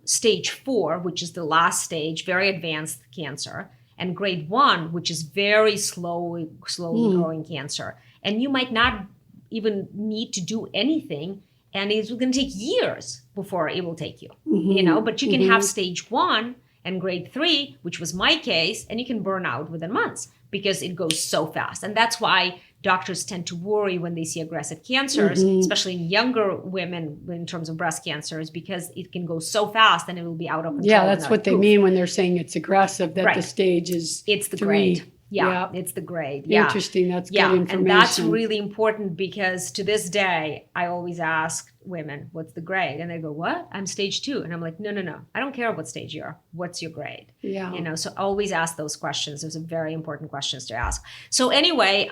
D: stage 4, which is the last stage, very advanced cancer, and grade 1, which is very slowly growing cancer. And you might not even need to do anything, and it's going to take years before it will take you, but you can have stage 1 and grade 3, which was my case, and you can burn out within months because it goes so fast. And that's why doctors tend to worry when they see aggressive cancers, especially in younger women in terms of breast cancers, because it can go so fast and it will be out of control.
C: Yeah, that's what they mean when they're saying it's aggressive, that the stage is
D: it's the
C: 3.
D: grade. Yeah, it's the grade. Yeah.
C: Interesting. That's good information.
D: And that's really important because to this day, I always ask women, what's the grade? And they go, what? I'm stage 2. And I'm like, no. I don't care what stage you are. What's your grade?
C: Yeah.
D: So always ask those questions. Those are very important questions to ask. So anyway,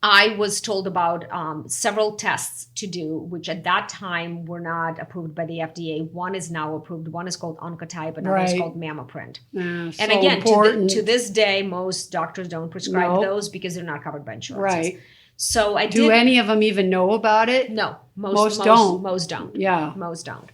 D: I was told about several tests to do, which at that time were not approved by the FDA. One is now approved. One is called Oncotype, another is called Mammoprint. And
C: so
D: again, to this day, most doctors don't prescribe
C: No.
D: those because they're not covered by insurance.
C: Right.
D: So I
C: Do any of them even know about it?
D: No,
C: Most don't.
D: Most don't.
C: Yeah.
D: Most don't.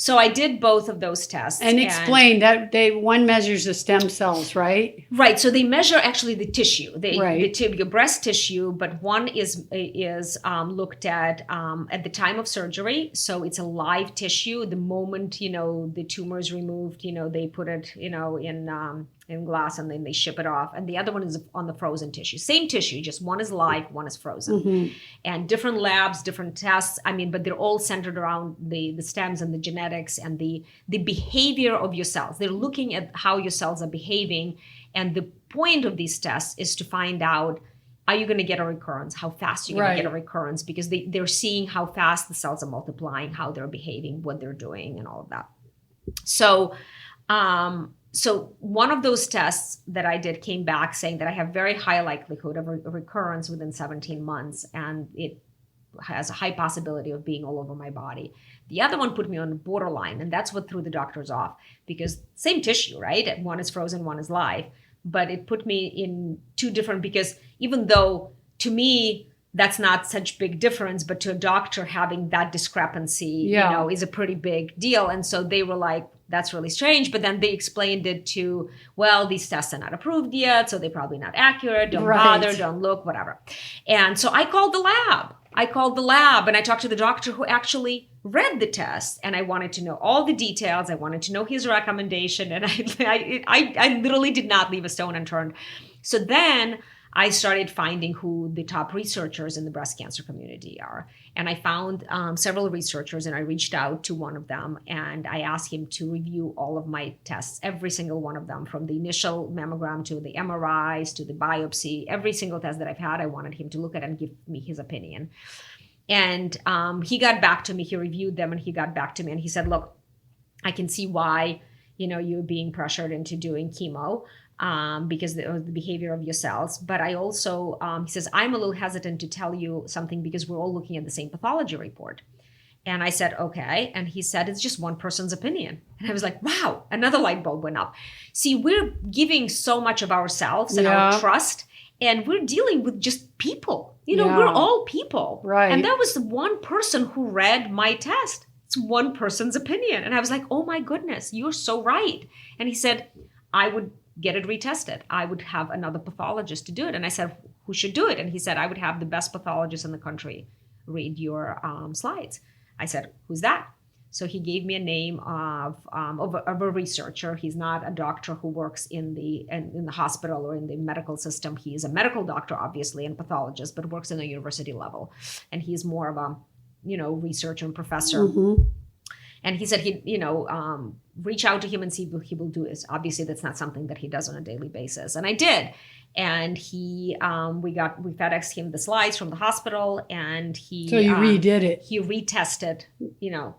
D: So I did both of those tests.
C: And explain that one measures the stem cells, right?
D: Right. So they measure actually the tissue,
C: Right.
D: your breast tissue, but one is looked at the time of surgery. So it's a live tissue. The moment, the tumor is removed, they put it, in glass and then they ship it off. And the other one is on the frozen tissue. Same tissue, just one is live, one is frozen. And different labs, different tests. But they're all centered around the stems and the genetics and the behavior of your cells. They're looking at how your cells are behaving. And the point of these tests is to find out, are you going to get a recurrence? How fast are you going to get a recurrence? Because they're seeing how fast the cells are multiplying, how they're behaving, what they're doing, and all of that. So, so one of those tests that I did came back saying that I have very high likelihood of recurrence within 17 months, and it has a high possibility of being all over my body. The other one put me on borderline, and that's what threw the doctors off, because same tissue, right? One is frozen, one is live, but it put me in two different, because even though to me that's not such big difference, but to a doctor having that discrepancy, is a pretty big deal. And so they were like, that's really strange. But then they explained it to, well, these tests are not approved yet, so they're probably not accurate. Don't bother, don't look, whatever. And so I called the lab. And I talked to the doctor who actually read the test, and I wanted to know all the details. I wanted to know his recommendation, and I literally did not leave a stone unturned. So then I started finding who the top researchers in the breast cancer community are. And I found several researchers, and I reached out to one of them, and I asked him to review all of my tests, every single one of them, from the initial mammogram to the MRIs to the biopsy. Every single test that I've had, I wanted him to look at and give me his opinion. And he got back to me, he reviewed them, and he got back to me, and he said, look, I can see why, you're being pressured into doing chemo. Because of the behavior of your cells. But I also, he says, I'm a little hesitant to tell you something because we're all looking at the same pathology report. And I said, okay. And he said, it's just one person's opinion. And I was like, wow, another light bulb went up. See, we're giving so much of ourselves and our trust, and we're dealing with just people. We're all people.
C: Right.
D: And that was the one person who read my test. It's one person's opinion. And I was like, oh my goodness, you're so right. And he said, I would get it retested. I would have another pathologist to do it. And I said, who should do it? And he said, I would have the best pathologist in the country read your slides. I said, who's that? So he gave me a name of a researcher. He's not a doctor who works in the hospital or in the medical system. He is a medical doctor, obviously, and pathologist, but works in a university level. And he's more of a, researcher and professor. Mm-hmm. And he said reach out to him and see what he will do. Is obviously that's not something that he does on a daily basis. And I did. And we FedExed him the slides from the hospital, and he
C: redid it.
D: He retested,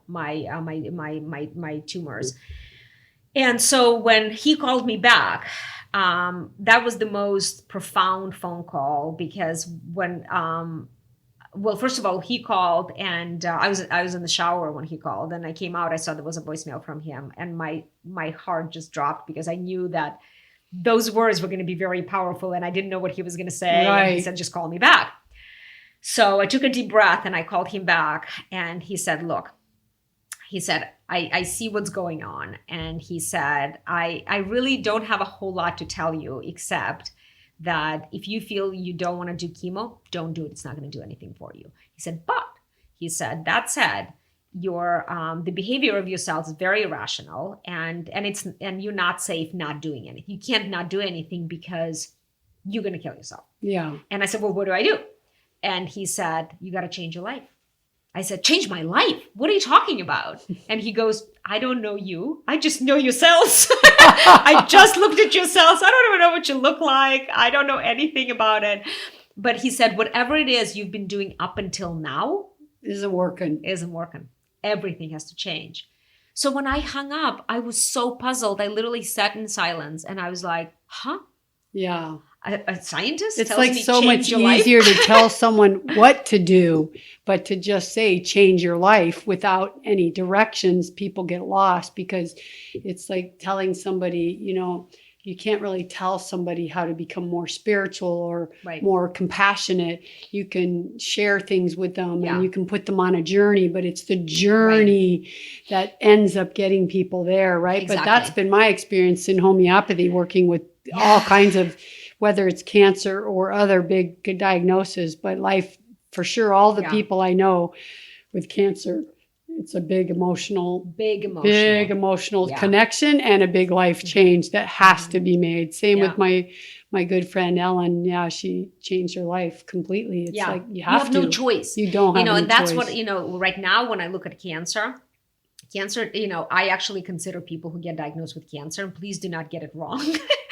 D: my tumors. And so when he called me back, that was the most profound phone call, because when well, first of all, he called, and I was in the shower when he called, and I came out. I saw there was a voicemail from him, and my heart just dropped, because I knew that those words were going to be very powerful, and I didn't know what he was going to say. Right. And he said, "Just call me back." So I took a deep breath, and I called him back, and he said, "Look," he said, I see what's going on," and he said, "I really don't have a whole lot to tell you, except that if you feel you don't want to do chemo, don't do it. It's not going to do anything for you." He said, "But," he said, "that said, your the behavior of your cells is very irrational, and you're not safe not doing anything. You can't not do anything because you're going to kill yourself."
C: Yeah.
D: And I said, "Well, what do I do?" And he said, "You got to change your life." I said, "Change my life? What are you talking about?" And he goes, "I don't know you. I just know your cells. I just looked at your cells. I don't even know what you look like. I don't know anything about it." But he said, whatever it is you've been doing up until now
C: isn't working.
D: Everything has to change. So when I hung up, I was so puzzled. I literally sat in silence, and I was like, huh?
C: Yeah.
D: A scientist?
C: It's like so much easier to tell someone what to do, but to just say change your life without any directions, people get lost, because it's like telling somebody, you can't really tell somebody how to become more spiritual or more compassionate. You can share things with them and you can put them on a journey, but it's the journey that ends up getting people there, right? Exactly. But that's been my experience in homeopathy, working with all kinds of, whether it's cancer or other big diagnoses, but life, for sure, all the people I know with cancer, it's a big emotional connection and a big life change that has to be made. Same with my good friend Ellen. Yeah, she changed her life completely. It's like you have no choice. You don't have any
D: and that's
C: choice.
D: What, right now when I look at cancer, I actually consider people who get diagnosed with cancer, and please do not get it wrong.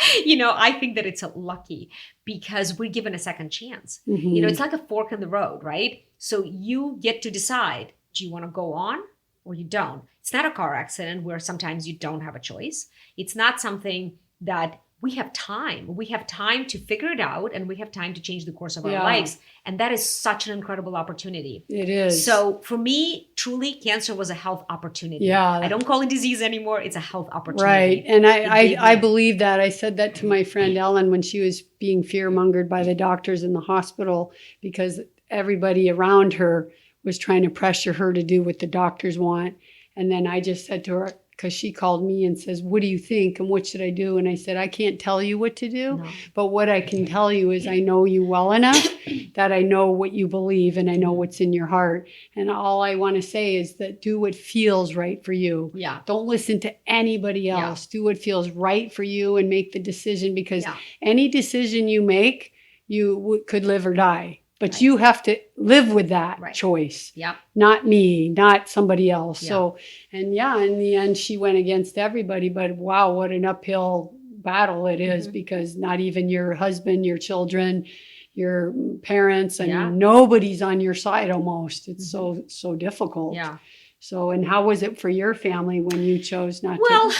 D: I think that it's lucky, because we're given a second chance. Mm-hmm. It's like a fork in the road, right? So you get to decide, do you want to go on or you don't? It's not a car accident where sometimes you don't have a choice. It's not something that we have time. We have time to figure it out, and we have time to change the course of our lives. And that is such an incredible opportunity.
C: It is.
D: So for me, truly, cancer was a health opportunity.
C: Yeah.
D: I don't call it disease anymore. It's a health opportunity.
C: Right. And I believe that. I said that to my friend Ellen when she was being fear-mongered by the doctors in the hospital, because everybody around her was trying to pressure her to do what the doctors want. And then I just said to her, because she called me and says, what do you think? And what should I do? And I said, I can't tell you what to do. No. But what I can tell you is I know you well enough that I know what you believe and I know what's in your heart. And all I want to say is that do what feels right for you.
D: Yeah.
C: Don't listen to anybody else. Yeah. Do what feels right for you and make the decision, because any decision you make, you could live or die. But you have to live with that choice.
D: Yeah.
C: Not me, not somebody else.
D: Yeah.
C: So, and in the end, she went against everybody. But wow, what an uphill battle it is, because not even your husband, your children, your parents, and nobody's on your side almost. It's so difficult.
D: Yeah.
C: So, and how was it for your family when you chose not to?
D: Well,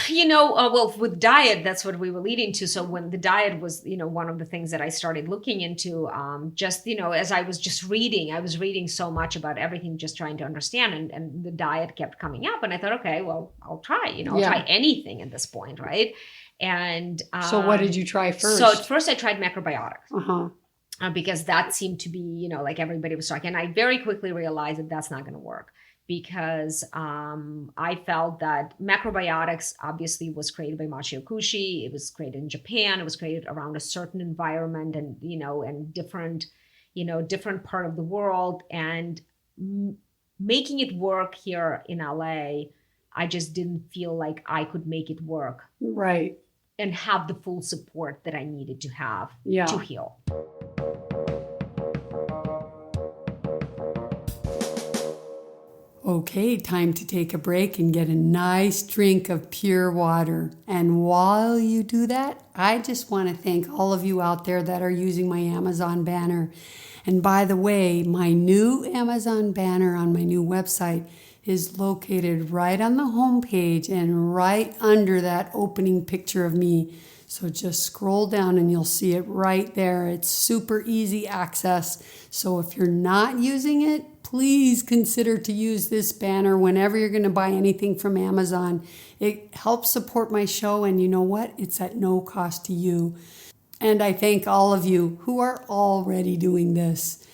D: with diet, that's what we were leading to. So when the diet was, one of the things that I started looking into, as I was just reading, I was reading so much about everything, just trying to understand, and the diet kept coming up. And I thought, okay, well, I'll try, I'll try anything at this point, right? And
C: so what did you try first?
D: So at first I tried macrobiotics. Because that seemed to be, like everybody was talking. And I very quickly realized that that's not going to work. Because I felt that macrobiotics obviously was created by Machio Kushi. It was created in Japan. It was created around a certain environment and, and different part of the world. And making it work here in LA, I just didn't feel like I could make it work.
C: Right.
D: And have the full support that I needed to have to heal.
C: Okay, time to take a break and get a nice drink of pure water. And while you do that, I just want to thank all of you out there that are using my Amazon banner. And by the way, my new Amazon banner on my new website is located right on the homepage and right under that opening picture of me. So just scroll down and you'll see it right there. It's super easy access. So if you're not using it, please consider to use this banner whenever you're going to buy anything from Amazon. It helps support my show, and you know what? It's at no cost to you. And I thank all of you who are already doing this.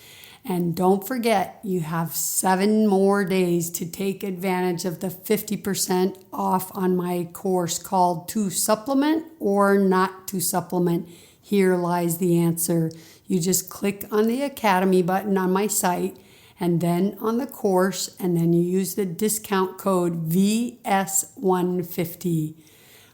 C: And don't forget, you have 7 more days to take advantage of the 50% off on my course called To Supplement or Not to Supplement. Here lies the answer. You just click on the Academy button on my site, and then on the course, and then you use the discount code VS150.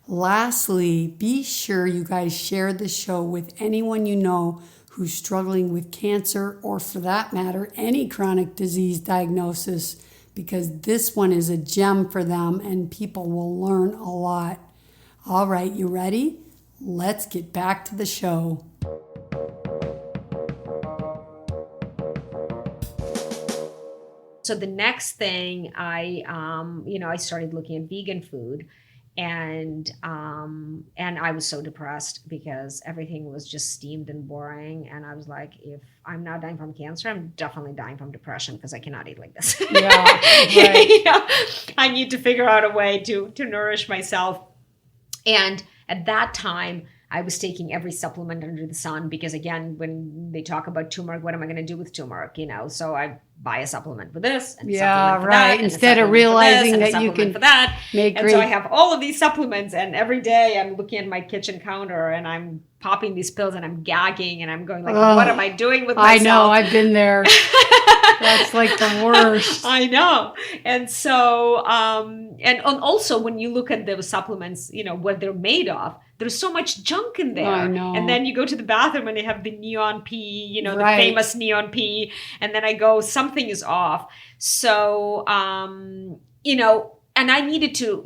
C: Lastly, be sure you guys share the show with anyone you know who's struggling with cancer, or for that matter, any chronic disease diagnosis, because this one is a gem for them and people will learn a lot. All right, you ready? Let's get back to the show.
D: So the next thing I started looking at vegan food, and I was so depressed because everything was just steamed and boring. And I was like, if I'm not dying from cancer, I'm definitely dying from depression because I cannot eat like this.
C: Yeah, right.
D: I need to figure out a way to nourish myself. And at that time, I was taking every supplement under the sun because, again, when they talk about turmeric, what am I going to do with turmeric? So I buy a supplement for this and a supplement for that.
C: Instead of realizing that you can
D: for that.
C: Make
D: and
C: great...
D: so I have all of these supplements, and every day I'm looking at my kitchen counter and I'm popping these pills and I'm gagging and I'm going like, what am I doing with myself?
C: I know, I've been there. That's like the worst.
D: I know. And so, and also when you look at those supplements, what they're made of, there's so much junk in there.
C: I know.
D: And then you go to the bathroom and they have the neon pee, the famous neon pee. And then I go, something is off. So, and I needed to,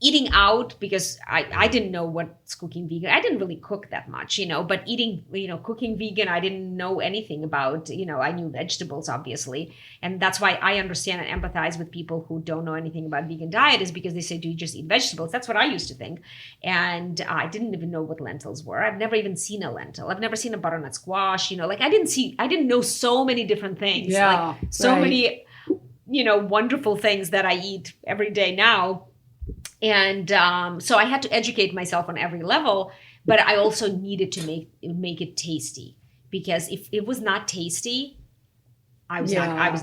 D: eating out, because I didn't know what's cooking vegan. I didn't really cook that much, but eating, cooking vegan, I didn't know anything about. I knew vegetables, obviously. And that's why I understand and empathize with people who don't know anything about vegan diet, is because they say, do you just eat vegetables? That's what I used to think. And I didn't even know what lentils were. I've never even seen a lentil. I've never seen a butternut squash, I didn't know so many different things.
C: Yeah,
D: many, wonderful things that I eat every day now. And so I had to educate myself on every level, but I also needed to make it tasty, because if it was not tasty, I was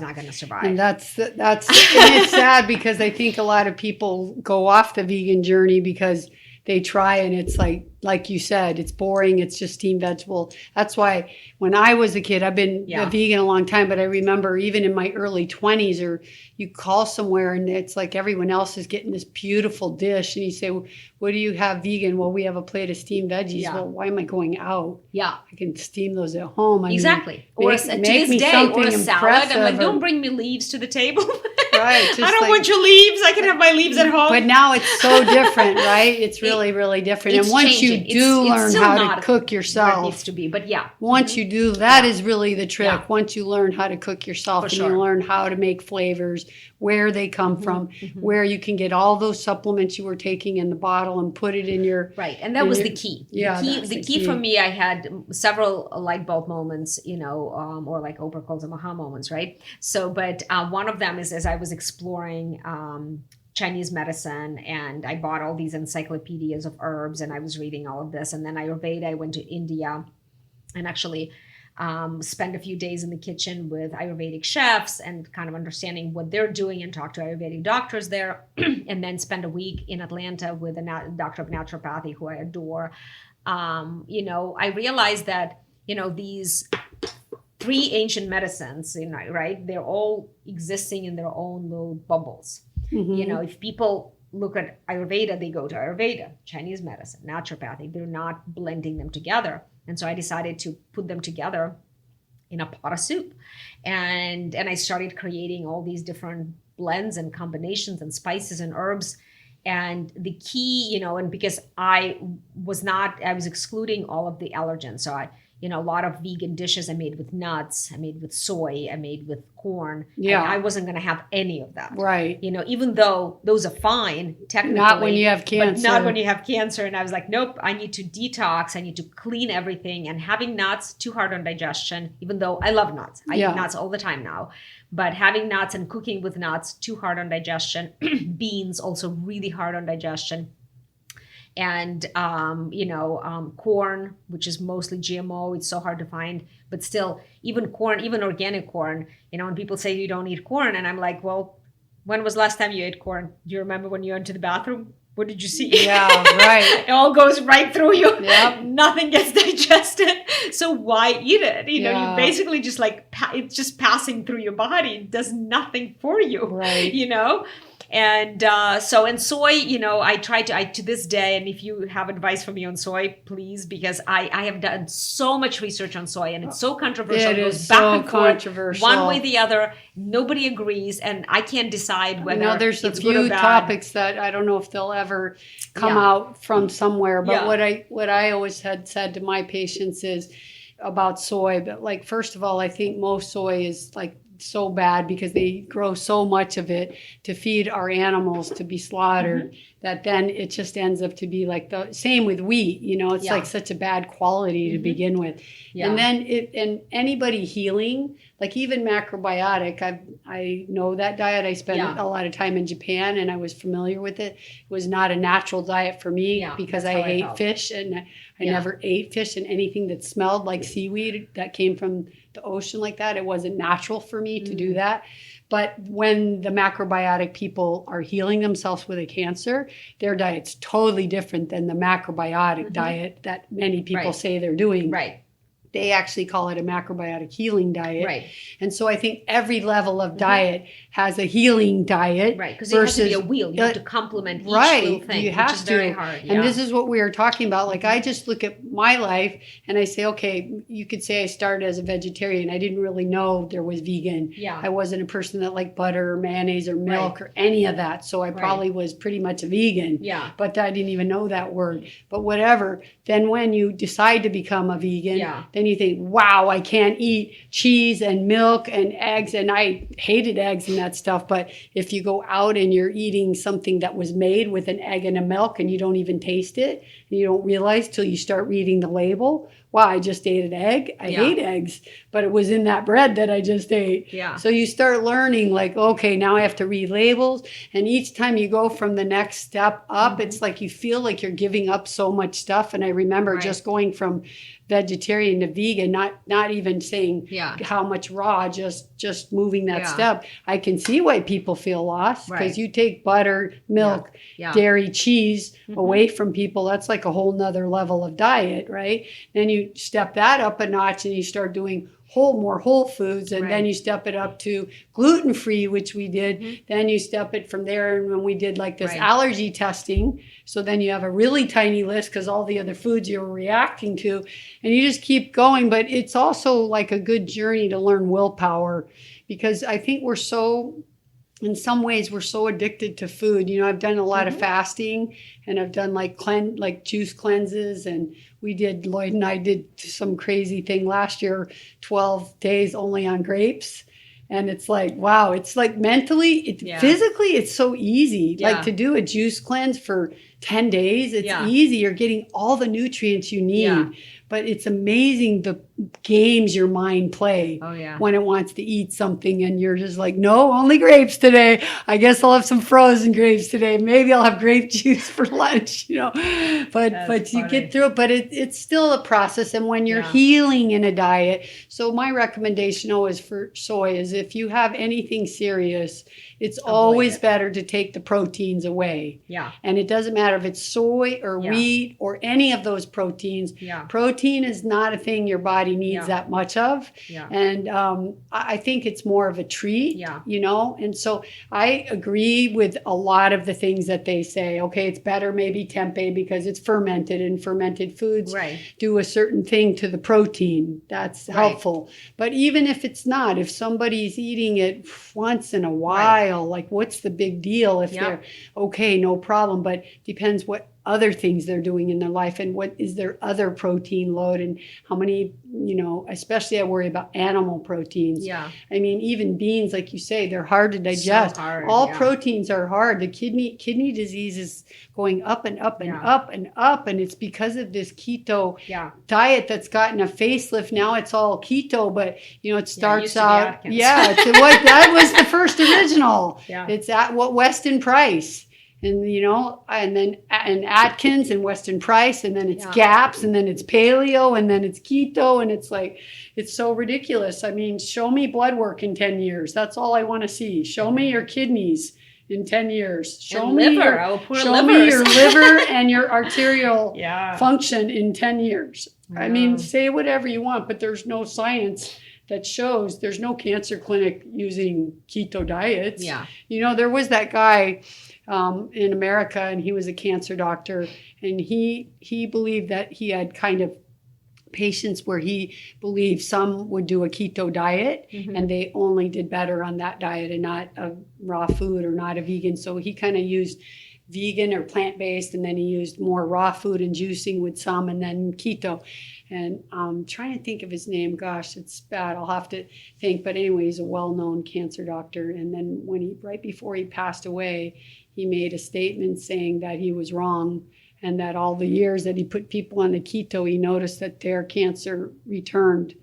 D: not going to survive.
C: And that's and it's sad, because I think a lot of people go off the vegan journey because they try and it's like you said, it's boring. It's just steamed vegetable. That's why when I was a kid, I've been a vegan a long time, but I remember even in my early 20s, or you call somewhere and it's like everyone else is getting this beautiful dish. And you say, well, what do you have vegan? Well, we have a plate of steamed veggies.
D: Yeah.
C: Well, why am I going out?
D: Yeah.
C: I can steam those at home.
D: Exactly.
C: Or
D: to this day, or a salad. I'm like, don't bring me leaves to the table.
C: Right.
D: I don't want your leaves. I can have my leaves at home.
C: But now it's so different, right? It's really, really different. And once you do learn how to cook yourself,
D: it needs to be. But yeah.
C: Once you do, that is really the trick.
D: Yeah.
C: Once you learn how to cook yourself, and
D: sure.
C: you learn how to make flavors, where they come from, where you can get all those supplements you were taking in the bottle and put it in your...
D: Right. And that was the key.
C: Yeah,
D: the key for me, I had several light bulb moments, or like Oprah calls them aha moments, right? So, but one of them is as I was exploring Chinese medicine, and I bought all these encyclopedias of herbs, and I was reading all of this. And then Ayurveda, I went to India and actually spend a few days in the kitchen with Ayurvedic chefs and kind of understanding what they're doing, and talk to Ayurvedic doctors there. And then spend a week in Atlanta with a doctor of naturopathy who I adore. I realized that, these three ancient medicines, right? They're all existing in their own little bubbles. If people look at Ayurveda, they go to Ayurveda, Chinese medicine, naturopathy. They're not blending them together. And so I decided to put them together in a pot of soup. And I started creating all these different blends and combinations and spices and herbs. And the key, and because I was excluding all of the allergens. So a lot of vegan dishes I made with nuts, I made with soy, I made with corn.
C: Yeah.
D: I wasn't going to have any of that.
C: Right.
D: Even though those are fine, technically.
C: Not when you have cancer.
D: But not when you have cancer. And I was like, nope, I need to detox. I need to clean everything. And having nuts, too hard on digestion, even though I love nuts. I eat nuts all the time now. But having nuts and cooking with nuts, too hard on digestion. Beans, also really hard on digestion. And, corn, which is mostly GMO, it's so hard to find. But still, even corn, even organic corn, when people say you don't eat corn, and I'm like, well, when was the last time you ate corn? Do you remember when you went to the bathroom? What did you see?
C: Yeah, right.
D: It all goes right through you.
C: Yep.
D: Nothing gets digested. So why eat it? You basically just it's just passing through your body. It does nothing for you.
C: Right.
D: And and soy, I try to this day, and if you have advice for me on soy, please, because I have done so much research on soy, and it's so controversial.
C: It
D: goes
C: is
D: back
C: so
D: and forth,
C: controversial.
D: one way or the other. Nobody agrees, and I can't decide whether
C: there's
D: it's
C: a
D: good or
C: few
D: bad.
C: topics that I don't know if they'll ever come out from somewhere. But what I always had said to my patients is about soy. But first of all, I think most soy is so bad because they grow so much of it to feed our animals to be slaughtered that then it just ends up to be the same with wheat. It's such a bad quality to begin with. Yeah. And then and anybody healing, even macrobiotic, I know that diet. I spent a lot of time in Japan and I was familiar with it. It was not a natural diet for me because I ate fish, and I never ate fish and anything that smelled like seaweed that came from the ocean like that. It wasn't natural for me to do that. But when the macrobiotic people are healing themselves with a cancer, their diet's totally different than the macrobiotic diet that many people say they're doing.
D: Right.
C: They actually call it a macrobiotic healing diet.
D: Right.
C: And so I think every level of diet has a healing diet.
D: Right, because it has to be a wheel. You have to complement each little thing,
C: you have
D: which is very hard. Yeah.
C: And this is what we were talking about. Like, I just look at my life and I say, okay, you could say I started as a vegetarian. I didn't really know there was vegan.
D: Yeah.
C: I wasn't a person that liked butter or mayonnaise or milk or any of that. So I probably was pretty much a vegan.
D: Yeah.
C: But I didn't even know that word. But whatever. Then when you decide to become a vegan, then you think, wow, I can't eat cheese and milk and eggs. And I hated eggs and that stuff. But if you go out and you're eating something that was made with an egg and a milk and you don't even taste it, and you don't realize till you start reading the label, wow, I just ate an egg. I hate eggs, but it was in that bread that I just ate.
D: Yeah.
C: So you start learning, like, okay, now I have to read labels. And each time you go from the next step up, it's like you feel like you're giving up so much stuff. And I remember just going from vegetarian to vegan, not even saying how much raw, just moving that step. I can see why people feel lost, because you take butter, milk, dairy, cheese away from people. That's like a whole nother level of diet, right? Then you step that up a notch and you start doing more whole foods, and then you step it up to gluten-free, which we did. Then you step it from there, and when we did like this allergy testing, so then you have a really tiny list because all the other foods you're reacting to, and you just keep going. But it's also like a good journey to learn willpower, because I think in some ways we're so addicted to food. You know, I've done a lot of fasting, and I've done like juice cleanses, and Lloyd and I did some crazy thing last year, 12 days only on grapes. And it's like, wow, it's like mentally, physically, it's so easy. Like to do a juice cleanse for 10 days, it's easy. You're getting all the nutrients you need. But it's amazing the games your mind play when it wants to eat something, and you're just like, no, only grapes today. I guess I'll have some frozen grapes today. Maybe I'll have grape juice for lunch, you know. But you get through it. But it's still a process. And when you're healing in a diet, so my recommendation always for soy is, if you have anything serious, it's always better to take the proteins away. Yeah. And it doesn't matter if it's soy or wheat or any of those proteins. Yeah. Protein is not a thing your body needs that much of. Yeah. And I think it's more of a treat, you know. And so I agree with a lot of the things that they say. Okay, it's better maybe tempeh because it's fermented, and fermented foods do a certain thing to the protein. That's helpful. But even if it's not, if somebody's eating it once in a while, like, what's the big deal if they're okay, no problem. But depends what other things they're doing in their life, and what is their other protein load, and how many, you know, especially I worry about animal proteins. Yeah. I mean, even beans, like you say, they're hard to digest. So hard, all proteins are hard. The kidney disease is going up and up and up and up. And it's because of this keto diet that's gotten a facelift. Now it's all keto, but you know, it starts out. That was the first original. It's at Weston Price. And, you know, and then Atkins and Weston Price, and then it's GAPS, and then it's paleo, and then it's keto. And it's like, it's so ridiculous. I mean, show me blood work in 10 years. That's all I want to see. Show me your kidneys in 10 years. Show me your liver and your arterial function in 10 years. I mean, say whatever you want, but there's no science that shows. There's no cancer clinic using keto diets. Yeah. You know, there was that guy in America, and he was a cancer doctor, and he believed that he had kind of patients where he believed some would do a keto diet and they only did better on that diet and not a raw food or not a vegan. So he kind of used vegan or plant-based, and then he used more raw food and juicing with some, and then keto. And I'm trying to think of his name. Gosh, it's bad. I'll have to think. But anyway, he's a well-known cancer doctor. And then right before he passed away, he made a statement saying that he was wrong, and that all the years that he put people on the keto, he noticed that their cancer returned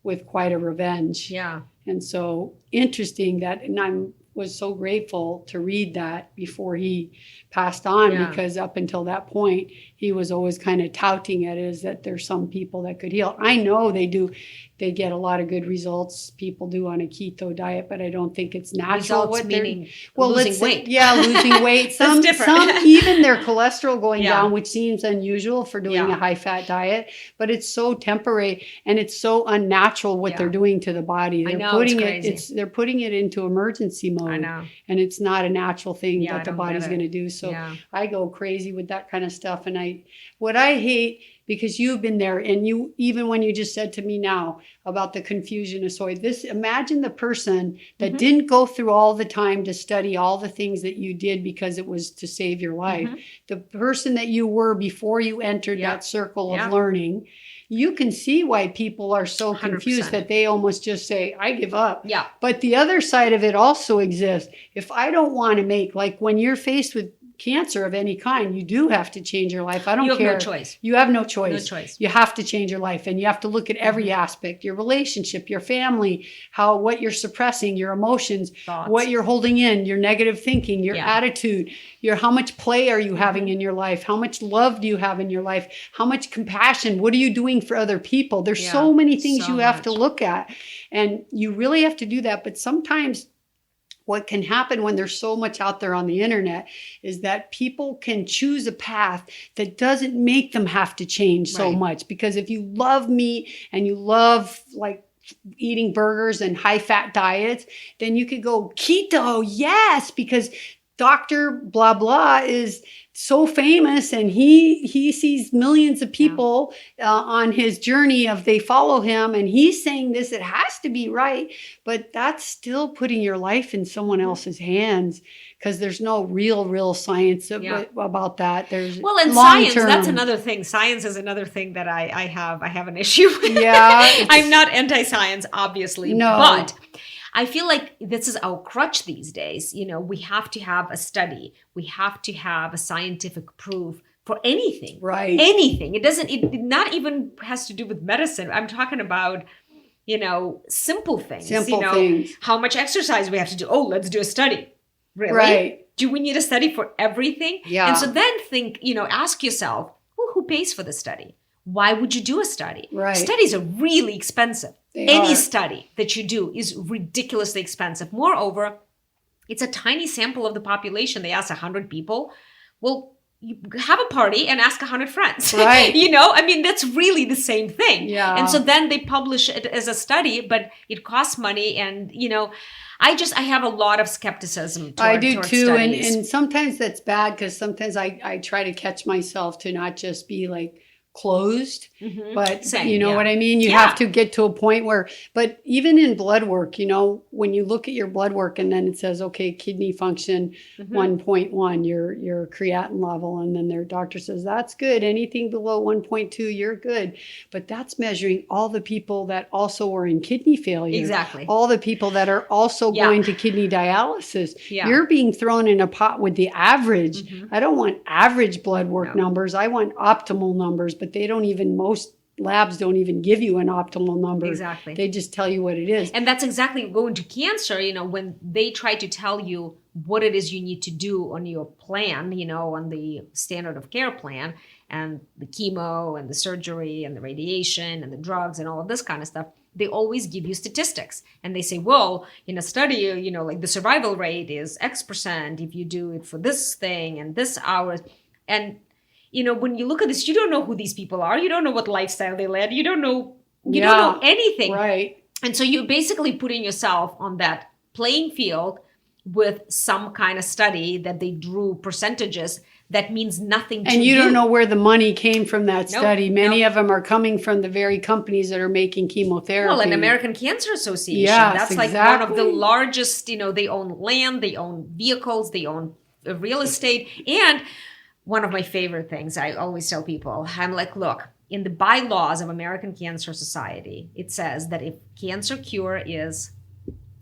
C: with quite a revenge. Yeah. And so interesting that, and I was so grateful to read that before he passed on, because up until that point, he was always kind of touting it as that there's some people that could heal. I know they do they get a lot of good results. People do on a keto diet, but I don't think it's natural.
D: Results
C: what they're
D: meaning losing weight.
C: Yeah, losing weight. Some
D: different.
C: even their cholesterol going
D: Yeah.
C: down, which seems unusual for doing
D: Yeah.
C: a high fat diet, but it's so temporary and it's so unnatural what
D: Yeah.
C: they're doing to the body.
D: I
C: They're
D: know,
C: putting
D: it's
C: it
D: crazy.
C: they're putting it into emergency mode.
D: I know.
C: And it's not a natural thing
D: Yeah, I
C: that the
D: don't
C: body's
D: get it.
C: going to do. So
D: Yeah.
C: I go crazy with that kind of stuff. And what I hate, because you've been there, and you, even when you just said to me now about the confusion of soy, imagine the person that didn't go through all the time to study all the things that you did because it was to save your life. The person that you were before you entered that circle of learning, you can see why people are so confused
D: 100%.
C: that they almost just say, I give up.
D: Yeah.
C: But the other side of it also exists. If I don't want to make, like when you're faced with cancer of any kind, you do have to change your life. I don't care.
D: You have no choice.
C: You have no choice.
D: No choice.
C: You have to change your life, and you have to look at every aspect, your relationship, your family, what you're suppressing, your emotions,
D: Thoughts.
C: what you're holding in, your negative thinking, your attitude, how much play are you having in your life? How much love do you have in your life? How much compassion? What are you doing for other people? There's so many things
D: so
C: you have to
D: much.
C: look at, and you really have to do that. But sometimes what can happen when there's so much out there on the internet is that people can choose a path that doesn't make them have to change so much. Because if you love meat and you love like eating burgers and high fat diets, then you could go keto. Yes, because Dr. blah blah is so famous, and he sees millions of people on his journey of they follow him, and he's saying this, it has to be right, but that's still putting your life in someone else's hands, because there's no real science about that. There's
D: and science, that's another thing. Science is another thing that I have an issue with.
C: Yeah.
D: I'm not anti-science, obviously,
C: No.
D: but I feel like this is our crutch these days. You know, we have to have a study. We have to have a scientific proof for anything.
C: Right.
D: Anything. It not even has to do with medicine. I'm talking about, simple things.
C: Things.
D: How much exercise we have to do. Oh, let's do a study. Really?
C: Right.
D: Do we need a study for everything?
C: Yeah.
D: And so then ask yourself, who pays for the study? Why would you do a study?
C: Right.
D: Studies are really expensive.
C: They
D: Any
C: are.
D: study that you do is ridiculously expensive. Moreover, it's a tiny sample of the population. They ask 100 people. Well, you have a party and ask 100 friends.
C: Right.
D: That's really the same thing.
C: Yeah.
D: And so then they publish it as a study, but it costs money. And, I have a lot of skepticism
C: I do
D: towards
C: too.
D: studies.
C: And sometimes that's bad, because sometimes I try to catch myself to not just be like closed, but
D: Same,
C: you know
D: yeah.
C: what I mean? You
D: Yeah.
C: have to get to a point where, but even in blood work, when you look at your blood work and then it says, okay, kidney function 1.1, your creatinine level, and then their doctor says, that's good. Anything below 1.2, you're good. But that's measuring all the people that also are in kidney failure.
D: Exactly.
C: All the people that are also
D: Yeah.
C: going to kidney dialysis.
D: Yeah.
C: You're being thrown in a pot with the average. I don't want average blood work numbers. I want optimal numbers, but most labs don't even give you an optimal number.
D: Exactly.
C: They just tell you what it is.
D: And that's exactly going to cancer, when they try to tell you what it is you need to do on your plan, on the standard of care plan, and the chemo and the surgery and the radiation and the drugs and all of this kind of stuff, they always give you statistics. And they say, well, in a study, like the survival rate is X% if you do it for this thing and this hours. And when you look at this, you don't know who these people are. You don't know what lifestyle they led. You don't know anything.
C: Right.
D: And so you're basically putting yourself on that playing field with some kind of study that they drew percentages that means nothing to you.
C: And you don't know where the money came from that
D: Nope,
C: study. Many
D: nope.
C: of them are coming from the very companies that are making chemotherapy.
D: Well, an American Cancer Association.
C: Yes,
D: That's like
C: exactly.
D: one of the largest, they own land, they own vehicles, they own real estate. And one of my favorite things I always tell people, I'm like, look, in the bylaws of American Cancer Society, it says that if cancer cure is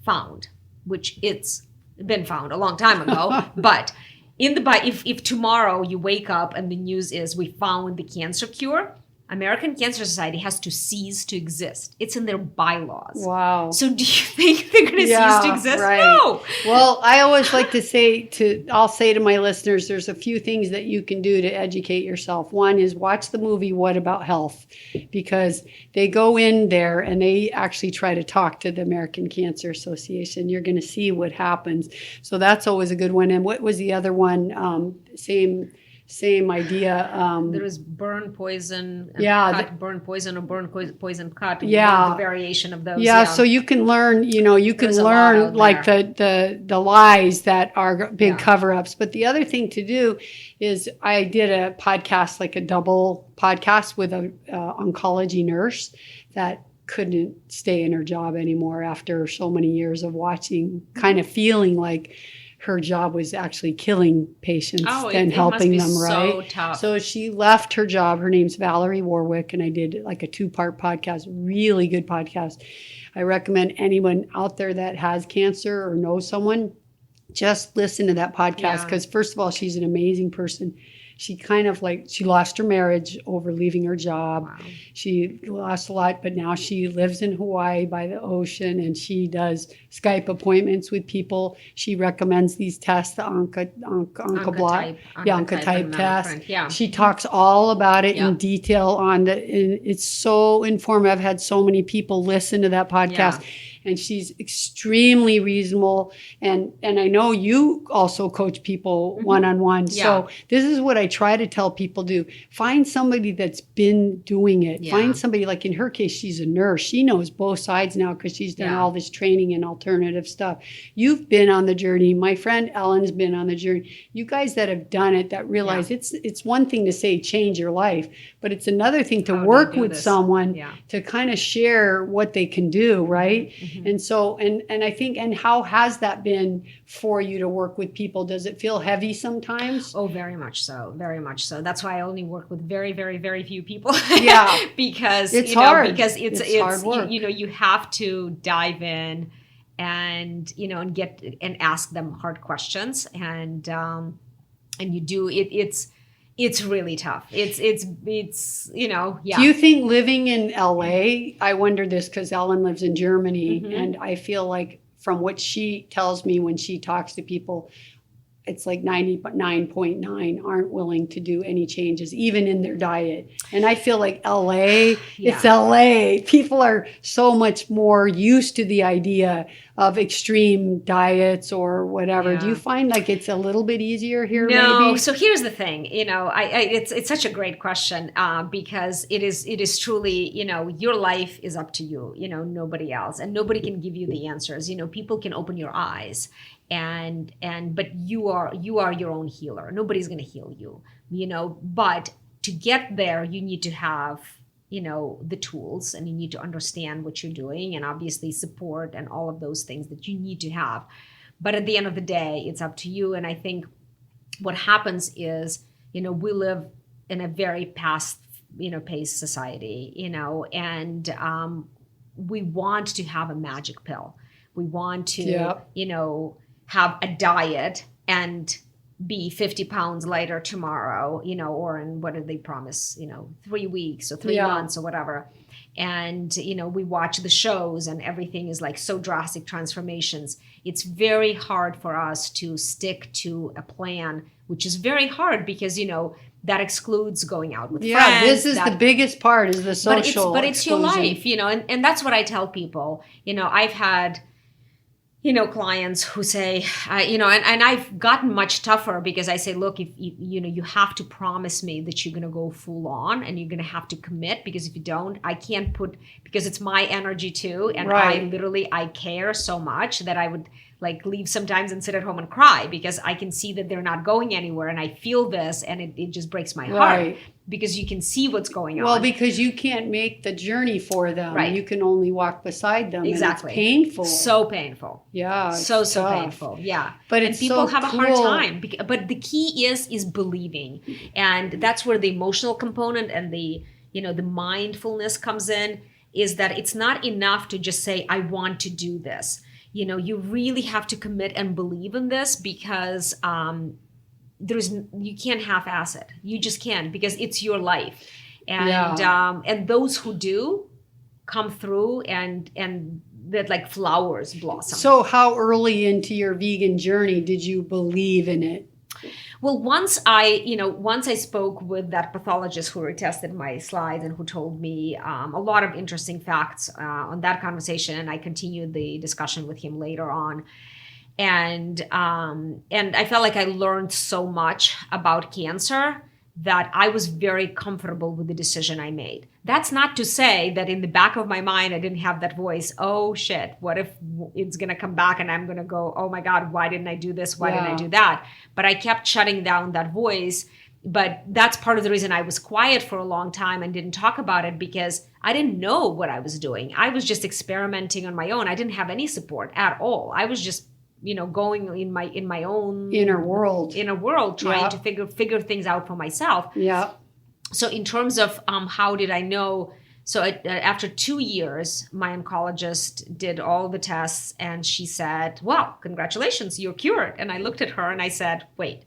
D: found, which it's been found a long time ago, but if tomorrow you wake up and the news is we found the cancer cure, American Cancer Society has to cease to exist. It's in their bylaws.
C: Wow.
D: So do you think they're going to cease to exist?
C: Right.
D: No.
C: Well, I always like to say I'll say to my listeners, there's a few things that you can do to educate yourself. One is watch the movie What About Health, because they go in there and they actually try to talk to the American Cancer Association. You're going to see what happens. So that's always a good one. And what was the other one? Same idea.
D: There is burn poison, burn poison or burn poison cut.
C: Yeah,
D: the variation of those.
C: Yeah, so you can learn. You can learn like the lies that are big cover-ups. But the other thing to do is I did a podcast, like a double podcast with a oncology nurse that couldn't stay in her job anymore after so many years of watching, kind of feeling like her job was actually killing patients and helping them, right?
D: So tough.
C: So she left her job. Her name's Valerie Warwick, and I did like a 2-part podcast, really good podcast. I recommend anyone out there that has cancer or knows someone, just listen to that podcast, because first of all, she's an amazing person. She she lost her marriage over leaving her job. Wow. She lost a lot, but now she lives in Hawaii by the ocean, and she does Skype appointments with people. She recommends these tests, the Oncotype test.
D: Yeah.
C: She talks all about it in detail and it's so informative. I've had so many people listen to that podcast. Yeah. And she's extremely reasonable. And I know you also coach people one-on-one. Yeah. So this is what I try to tell people do. Find somebody that's been doing it. Yeah. Find somebody, like in her case, she's a nurse. She knows both sides now because she's done all this training and alternative stuff. You've been on the journey. My friend Ellen's been on the journey. You guys that have done it, that realize it's one thing to say change your life, but it's another thing to work with someone to kind of share what they can do, right? Mm-hmm. And so, and I think, and how has that been for you to work with people? Does it feel heavy sometimes?
D: Oh, very much so. Very much so. That's why I only work with very, very, very few people.
C: Yeah.
D: Because
C: it's hard.
D: Because it's
C: hard work.
D: You have to dive in and, and get and ask them hard questions. And you do it's really tough. It's Do
C: you think living in LA, I wonder this because Ellen lives in Germany, and I feel like from what she tells me when she talks to people, it's like 99.9 aren't willing to do any changes, even in their diet. And I feel like LA, it's LA. People are so much more used to the idea of extreme diets or whatever. Yeah. Do you find like it's a little bit easier here?
D: No.
C: Maybe?
D: So here's the thing. It's such a great question because it is truly, your life is up to you. Nobody else, and nobody can give you the answers. People can open your eyes. But you are your own healer. Nobody's going to heal you, but to get there, you need to have, the tools, and you need to understand what you're doing, and obviously support and all of those things that you need to have. But at the end of the day, it's up to you. And I think what happens is, we live in a very paced society, and we want to have a magic pill. We want to, have a diet and be 50 pounds lighter tomorrow, or in what did they promise, 3 weeks or 3 months or whatever. And, we watch the shows and everything is like so drastic transformations. It's very hard for us to stick to a plan, which is very hard because, that excludes going out with friends.
C: Yeah, this is the biggest part is the social
D: But it's your life, and that's what I tell people. I've had clients who say, and I've gotten much tougher because I say, look, if you have to promise me that you're going to go full on and you're going to have to commit, because if you don't, I can't because it's my energy too. And I care so much that I would leave sometimes and sit at home and cry because I can see that they're not going anywhere. And I feel this and it just breaks my heart because you can see what's going on.
C: Well, because you can't make the journey for them. Right. You can only walk beside them.
D: Exactly.
C: And it's painful.
D: So painful.
C: Yeah.
D: So painful. Yeah.
C: But
D: and people have a hard time. But the key is believing. And that's where the emotional component and the mindfulness comes in, is that it's not enough to just say, I want to do this. You really have to commit and believe in this because you can't half-ass it. You just can't, because it's your life. And those who do come through and that like flowers blossom.
C: So how early into your vegan journey did you believe in it?
D: Well, once I spoke with that pathologist who retested my slides and who told me a lot of interesting facts on that conversation, and I continued the discussion with him later on. And I felt like I learned so much about cancer that I was very comfortable with the decision I made. That's not to say that in the back of my mind, I didn't have that voice, oh shit, what if it's gonna come back and I'm gonna go, oh my God, why didn't I do this? Why didn't I do that? But I kept shutting down that voice. But that's part of the reason I was quiet for a long time and didn't talk about it, because I didn't know what I was doing. I was just experimenting on my own. I didn't have any support at all. I was just going in my own inner world, trying to figure things out for myself. Yeah. So in terms of how did I know? So after 2 years, my oncologist did all the tests and she said, well, congratulations, you're cured. And I looked at her and I said, wait,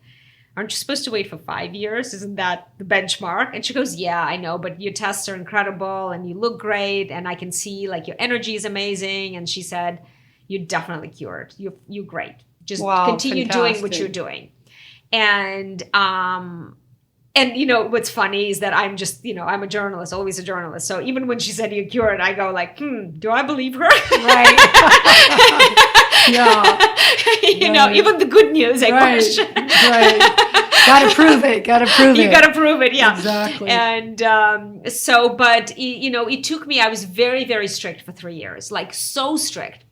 D: aren't you supposed to wait for 5 years? Isn't that the benchmark? And she goes, yeah, I know, but your tests are incredible and you look great. And I can see like your energy is amazing. And she said, you're definitely cured. You're great. Just continue doing what you're doing. And what's funny is that I'm just, I'm a journalist, always a journalist. So even when she said you're cured, I go like, do I believe her? Right. Even the good news I question.
C: Right. Gotta prove it.
D: You gotta prove it, yeah.
C: Exactly.
D: And it took me, I was very, very strict for 3 years, like so strict.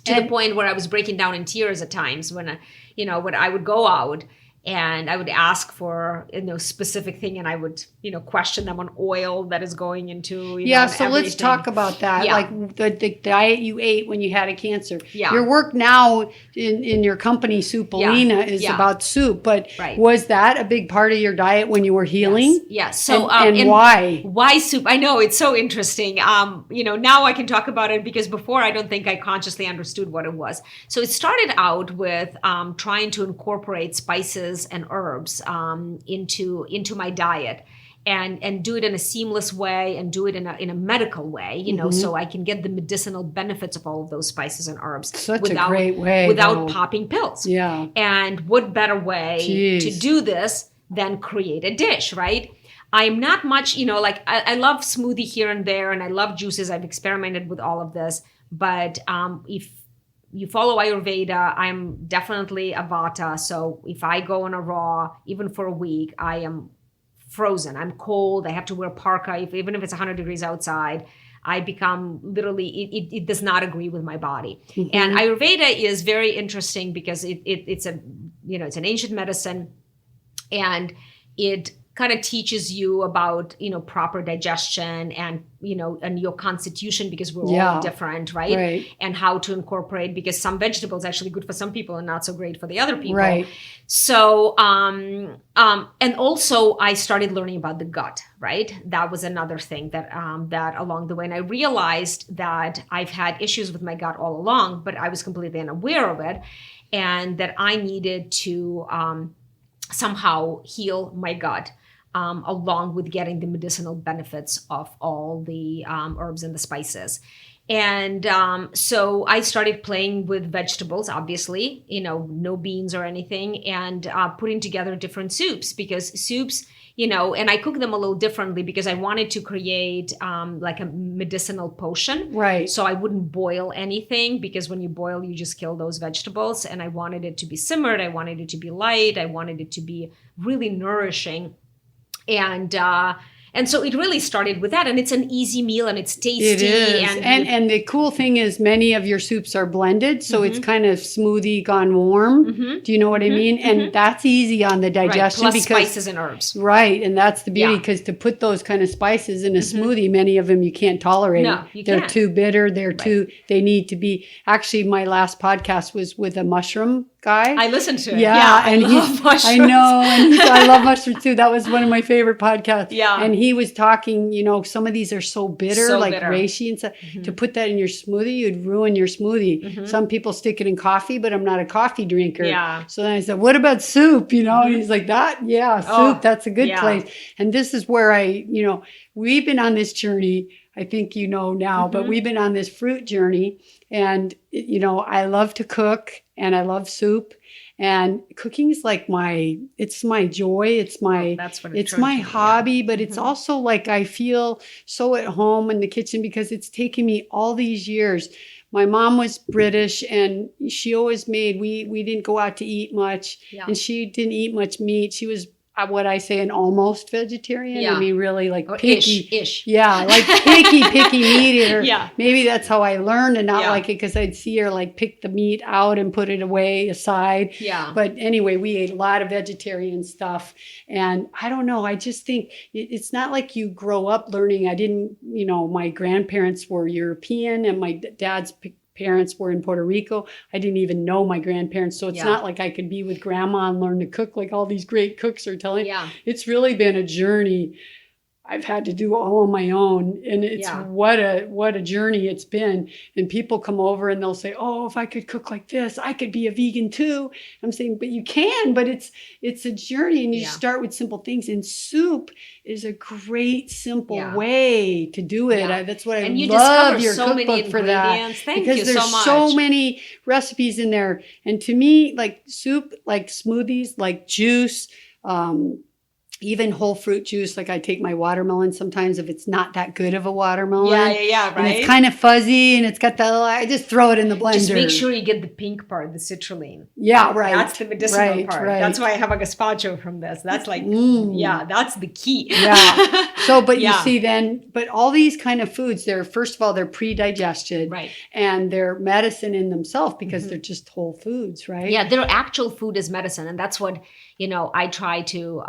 D: To the point where I was breaking down in tears at times when I would go out and I would ask for specific thing, and I would question them on oil that is going into
C: so let's talk about that. Like the diet you ate when you had a cancer.
D: Yeah.
C: Your work now in your company SoupElina is about soup, but was that a big part of your diet when you were healing?
D: Yes. So
C: and why?
D: Why soup? I know it's so interesting. Now I can talk about it because before I don't think I consciously understood what it was. So it started out with trying to incorporate spices and herbs into my diet and do it in a seamless way and do it in a medical way, so I can get the medicinal benefits of all of those spices and herbs
C: a great way
D: without popping pills.
C: Yeah.
D: And what better way to do this than create a dish, right? I'm not much, I love smoothie here and there and I love juices. I've experimented with all of this, but if you follow Ayurveda, I'm definitely a Vata. So if I go on a raw, even for a week, I am frozen. I'm cold. I have to wear parka. Even if it's 100 degrees outside, I become literally, it does not agree with my body. Mm-hmm. And Ayurveda is very interesting because it's an ancient medicine, and it kind of teaches you about, proper digestion and your constitution, because we're all different, right? And how to incorporate, because some vegetables are actually good for some people and not so great for the other people. Right. So, and also I started learning about the gut, right? That was another thing that along the way, and I realized that I've had issues with my gut all along, but I was completely unaware of it, and that I needed to somehow heal my gut. Along with getting the medicinal benefits of all the herbs and the spices. And so I started playing with vegetables, obviously, no beans or anything, and putting together different soups, because soups, and I cook them a little differently because I wanted to create like a medicinal potion. Right. So I wouldn't boil anything, because when you boil, you just kill those vegetables. And I wanted it to be simmered. I wanted it to be light. I wanted it to be really nourishing. And so it really started with that, and it's an easy meal and it's tasty.
C: It is. And the cool thing is many of your soups are blended, so it's kind of smoothie gone warm. Mm-hmm. Do you know what I mean? And that's easy on the digestion.
D: Right. Plus spices and herbs.
C: Right, and that's the beauty, because to put those kind of spices in a smoothie, many of them you can't tolerate.
D: No,
C: They're
D: can't.
C: too bitter. They need to be. Actually, my last podcast was with a mushroom guy.
D: I listened to it.
C: Yeah,
D: I
C: and
D: love mushrooms.
C: I know, and I love mushrooms too. That was one of my favorite podcasts.
D: Yeah.
C: And he was talking, some of these are so bitter,
D: So
C: like
D: bitter.
C: reishi and stuff. To put that in your smoothie, you'd ruin your smoothie. Some people stick it in coffee, but I'm not a coffee drinker.
D: Yeah.
C: So then I said, what about soup? And he's like, soup, that's a good place. And this is where we've been on this journey. I think now, but we've been on this fruit journey, and I love to cook and I love soup, and cooking is like it's my joy. It's my hobby, but it's also like I feel so at home in the kitchen because it's taken me all these years. My mom was British, and she always made, we didn't go out to eat much, and she didn't eat much meat. She was what I say, an almost vegetarian.
D: Yeah.
C: I mean, really like picky.
D: Ish.
C: Yeah, like picky meat eater.
D: Yeah.
C: Maybe that's how I learned to not like it, because I'd see her like pick the meat out and put it aside.
D: Yeah.
C: But anyway, we ate a lot of vegetarian stuff. And I don't know, I just think it's not like you grow up learning. I didn't, my grandparents were European and my dad's parents were in Puerto Rico. I didn't even know my grandparents. So it's not like I could be with grandma and learn to cook like all these great cooks are telling.
D: Yeah.
C: It's really been a journey I've had to do all on my own. And it's what a journey it's been. And people come over and they'll say, oh, if I could cook like this, I could be a vegan too. I'm saying, but you can, but it's a journey, and you start with simple things. And soup is a great, simple way to do it. That's what
D: and you
C: love your
D: so many
C: cookbook for that.
D: Thank
C: because
D: you
C: there's
D: so much.
C: so many recipes in there. And to me, like soup, like smoothies, like juice, even whole fruit juice. Like I take my watermelon sometimes if it's not that good of a watermelon.
D: Yeah, right.
C: And it's kind of fuzzy and it's got I just throw it in the blender.
D: Just make sure you get the pink part, the citrulline.
C: Yeah, right.
D: That's the medicinal part.
C: Right.
D: That's why I have a gazpacho from this. That's like, that's the key.
C: Yeah. So, but you see but all these kind of foods, first of all, they're pre-digested.
D: Right.
C: And they're medicine in themselves because they're just whole foods, right?
D: Yeah, their actual food is medicine. And that's what, I try to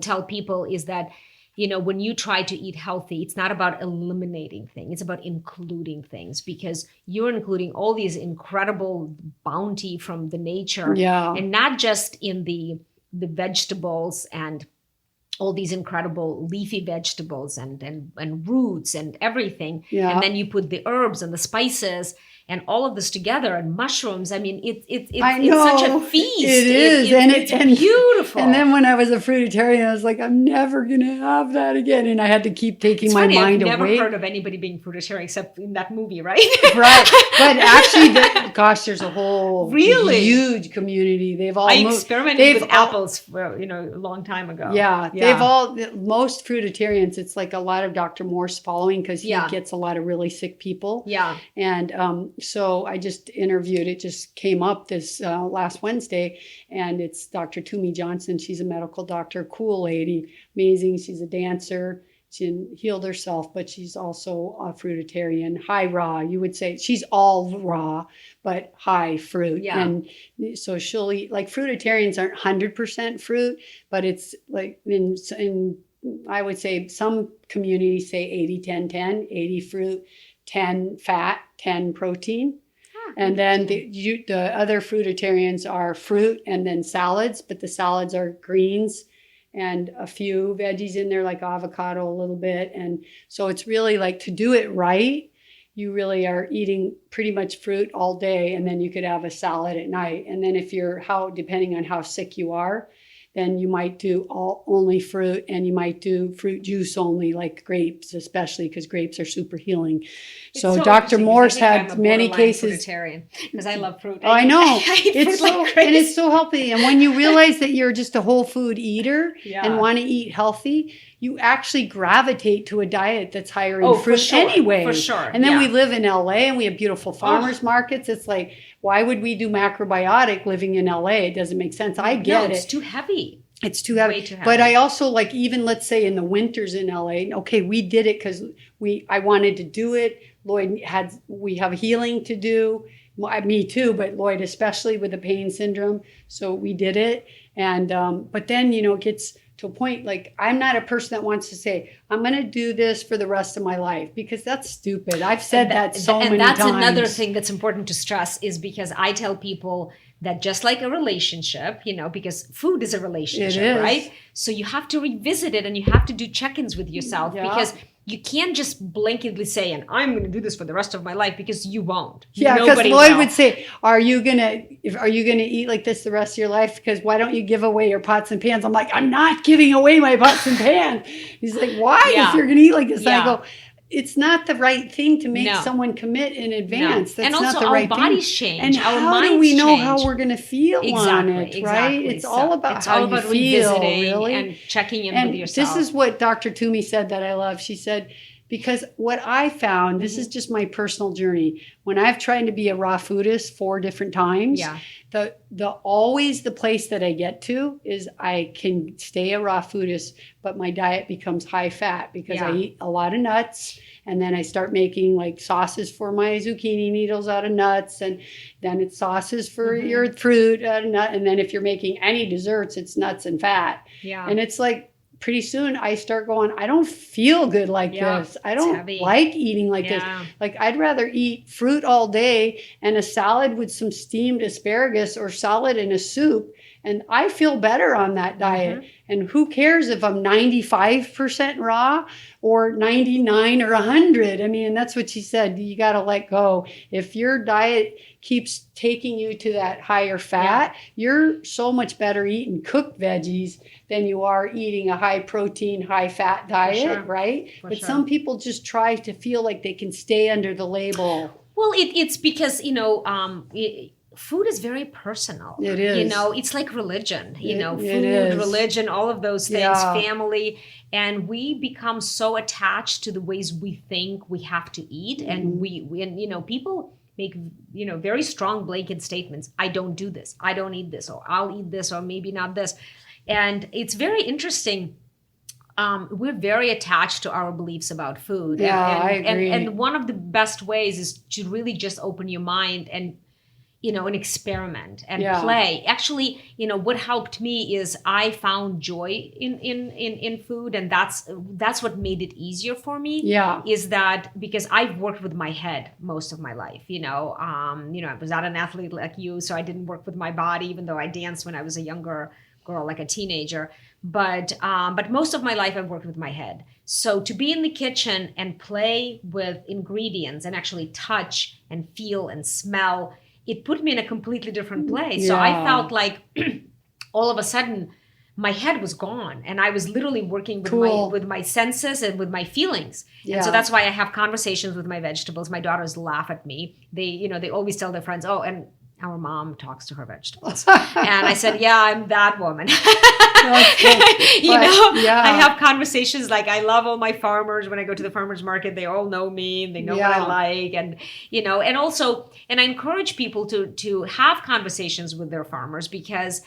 D: tell people is that, when you try to eat healthy, it's not about eliminating things. It's about including things, because you're including all these incredible bounty from the nature.
C: Yeah.
D: And not just in the vegetables and all these incredible leafy vegetables and roots and everything. Yeah. And then you put the herbs and the spices and all of this together, and mushrooms. I mean, it's such a feast.
C: It is.
D: It's beautiful.
C: And then when I was a fruitarian, I was like, I'm never going to have that again. And I had to keep taking my mind away.
D: I've never heard of anybody being fruitarian except in that movie, right?
C: Right. But actually, there's a whole huge community. They've all moved.
D: Experimented with apples for, a long time ago.
C: Yeah. Most fruitarians, it's like a lot of Dr. Morse following, because he gets a lot of really sick people.
D: Yeah.
C: And so I just interviewed, it just came up this last Wednesday, and it's Dr. Toomey Johnson. She's a medical doctor, cool lady, amazing. She's a dancer. She healed herself, but she's also a fruitarian, high raw. You would say she's all raw, but high fruit. Yeah. And so she'll eat, like fruitarians aren't 100% fruit, but it's like in I would say some communities say 80-10-10, 80 fruit, 10 fat, 10 protein. And then the other fruitarians are fruit and then salads, but the salads are greens and a few veggies in there, like avocado a little bit. And so it's really like, to do it right, you really are eating pretty much fruit all day, and then you could have a salad at night. And then if depending on how sick you are, then you might do only fruit, and you might do fruit juice only, like grapes, especially because grapes are super healing. So Dr. Morse had many cases.
D: Because I love fruit.
C: I know.
D: And
C: it's so healthy. And when you realize that you're just a whole food eater and want to eat healthy, you actually gravitate to a diet that's higher in fruit anyway.
D: For sure.
C: And then we live in LA and we have beautiful farmers markets. It's like, why would we do macrobiotic living in LA? It doesn't make sense. I get it.
D: It's too heavy.
C: It's too heavy. Way too heavy. But I also like, even let's say in the winters in LA, okay, we did it because I wanted to do it. We have healing to do. Me too, but Lloyd especially with the pain syndrome. So we did it. And but then, it gets to a point, like, I'm not a person that wants to say, I'm going to do this for the rest of my life, because that's stupid. I've said that so many times.
D: And that's another thing that's important to stress, is because I tell people that just like a relationship, because food is a relationship,
C: It is.
D: right? So you have to revisit it and you have to do check-ins with yourself
C: Yeah.
D: because you can't just blanketly say, and I'm going to do this for the rest of my life, because you won't.
C: Yeah, because
D: Nobody
C: Lloyd
D: will.
C: would say, "Are you gonna eat like this the rest of your life? Because why don't you give away your pots and pans?" I'm like, "I'm not giving away my pots and pans." He's like, "Why?
D: Yeah.
C: If you're gonna eat like this?"
D: Yeah.
C: I go, "It's not the right thing to make
D: No.
C: someone commit in advance.
D: No.
C: That's
D: And also
C: not the
D: our
C: right
D: bodies
C: thing."
D: change,
C: And
D: our
C: how do
D: minds
C: we know
D: change.
C: how we're gonna feel on
D: Exactly,
C: it? Right? It's all about
D: it's
C: how
D: all about
C: you feel,
D: revisiting
C: really,
D: and checking in
C: and
D: with yourself.
C: this is what Dr. Toomey said that I love. She said, because what I found, this is
D: Mm-hmm.
C: just my personal journey. When I've tried to be a raw foodist 4 different times,
D: Yeah.
C: the always the place that I get to is I can stay a raw foodist, but my diet becomes high fat because I
D: Yeah.
C: eat a lot of nuts. And then I start making like sauces for my zucchini needles out of nuts. And then it's sauces for
D: Mm-hmm.
C: your fruit out of nut. And then if you're making any desserts, it's nuts and fat.
D: Yeah.
C: And it's like, pretty soon I start going, I don't feel good like
D: Yeah,
C: this. I
D: it's
C: don't
D: heavy.
C: like eating like
D: Yeah.
C: this. Like I'd rather eat fruit all day and a salad with some steamed asparagus or salad and a soup. And I feel better on that diet.
D: Mm-hmm.
C: And who cares if I'm 95% raw or 99 or 100? I mean, that's what she said. You got to let go. If your diet keeps taking you to that higher fat, you're so much better eating cooked veggies than you are eating a high protein, high fat diet,
D: sure.
C: right?
D: For
C: But
D: sure.
C: some people just try to feel like they can stay under the label.
D: Well, it's because, food is very personal.
C: It is.
D: It's like religion, food,
C: it is.
D: religion, all of those things,
C: Yeah.
D: family. And we become so attached to the ways we think we have to eat. And people make, very strong blanket statements. I don't do this. I don't eat this, or I'll eat this, or maybe not this. And it's very interesting. We're very attached to our beliefs about food.
C: Yeah,
D: and,
C: I agree.
D: And one of the best ways is to really just open your mind and, and experiment and
C: Yeah.
D: play. Actually, what helped me is I found joy in food, and that's what made it easier for me.
C: Yeah.
D: Is that because I've worked with my head most of my life. I was not an athlete like you, so I didn't work with my body, even though I danced when I was a younger girl, like a teenager. But most of my life I've worked with my head. So to be in the kitchen and play with ingredients and actually touch and feel and smell, it put me in a completely different place. So I
C: Yeah.
D: felt like all of a sudden my head was gone, and I was literally working with
C: Cool.
D: my senses and with my feelings. And so
C: Yeah.
D: that's why I have conversations with my vegetables. My daughters laugh at me. They always tell their friends, "Oh, and our mom talks to her vegetables." And I said, "Yeah, I'm that woman."
C: Yeah.
D: I have conversations like, I love all my farmers. When I go to the farmers market, they all know me and they know what I
C: Yeah.
D: like. And, and I encourage people to have conversations with their farmers because,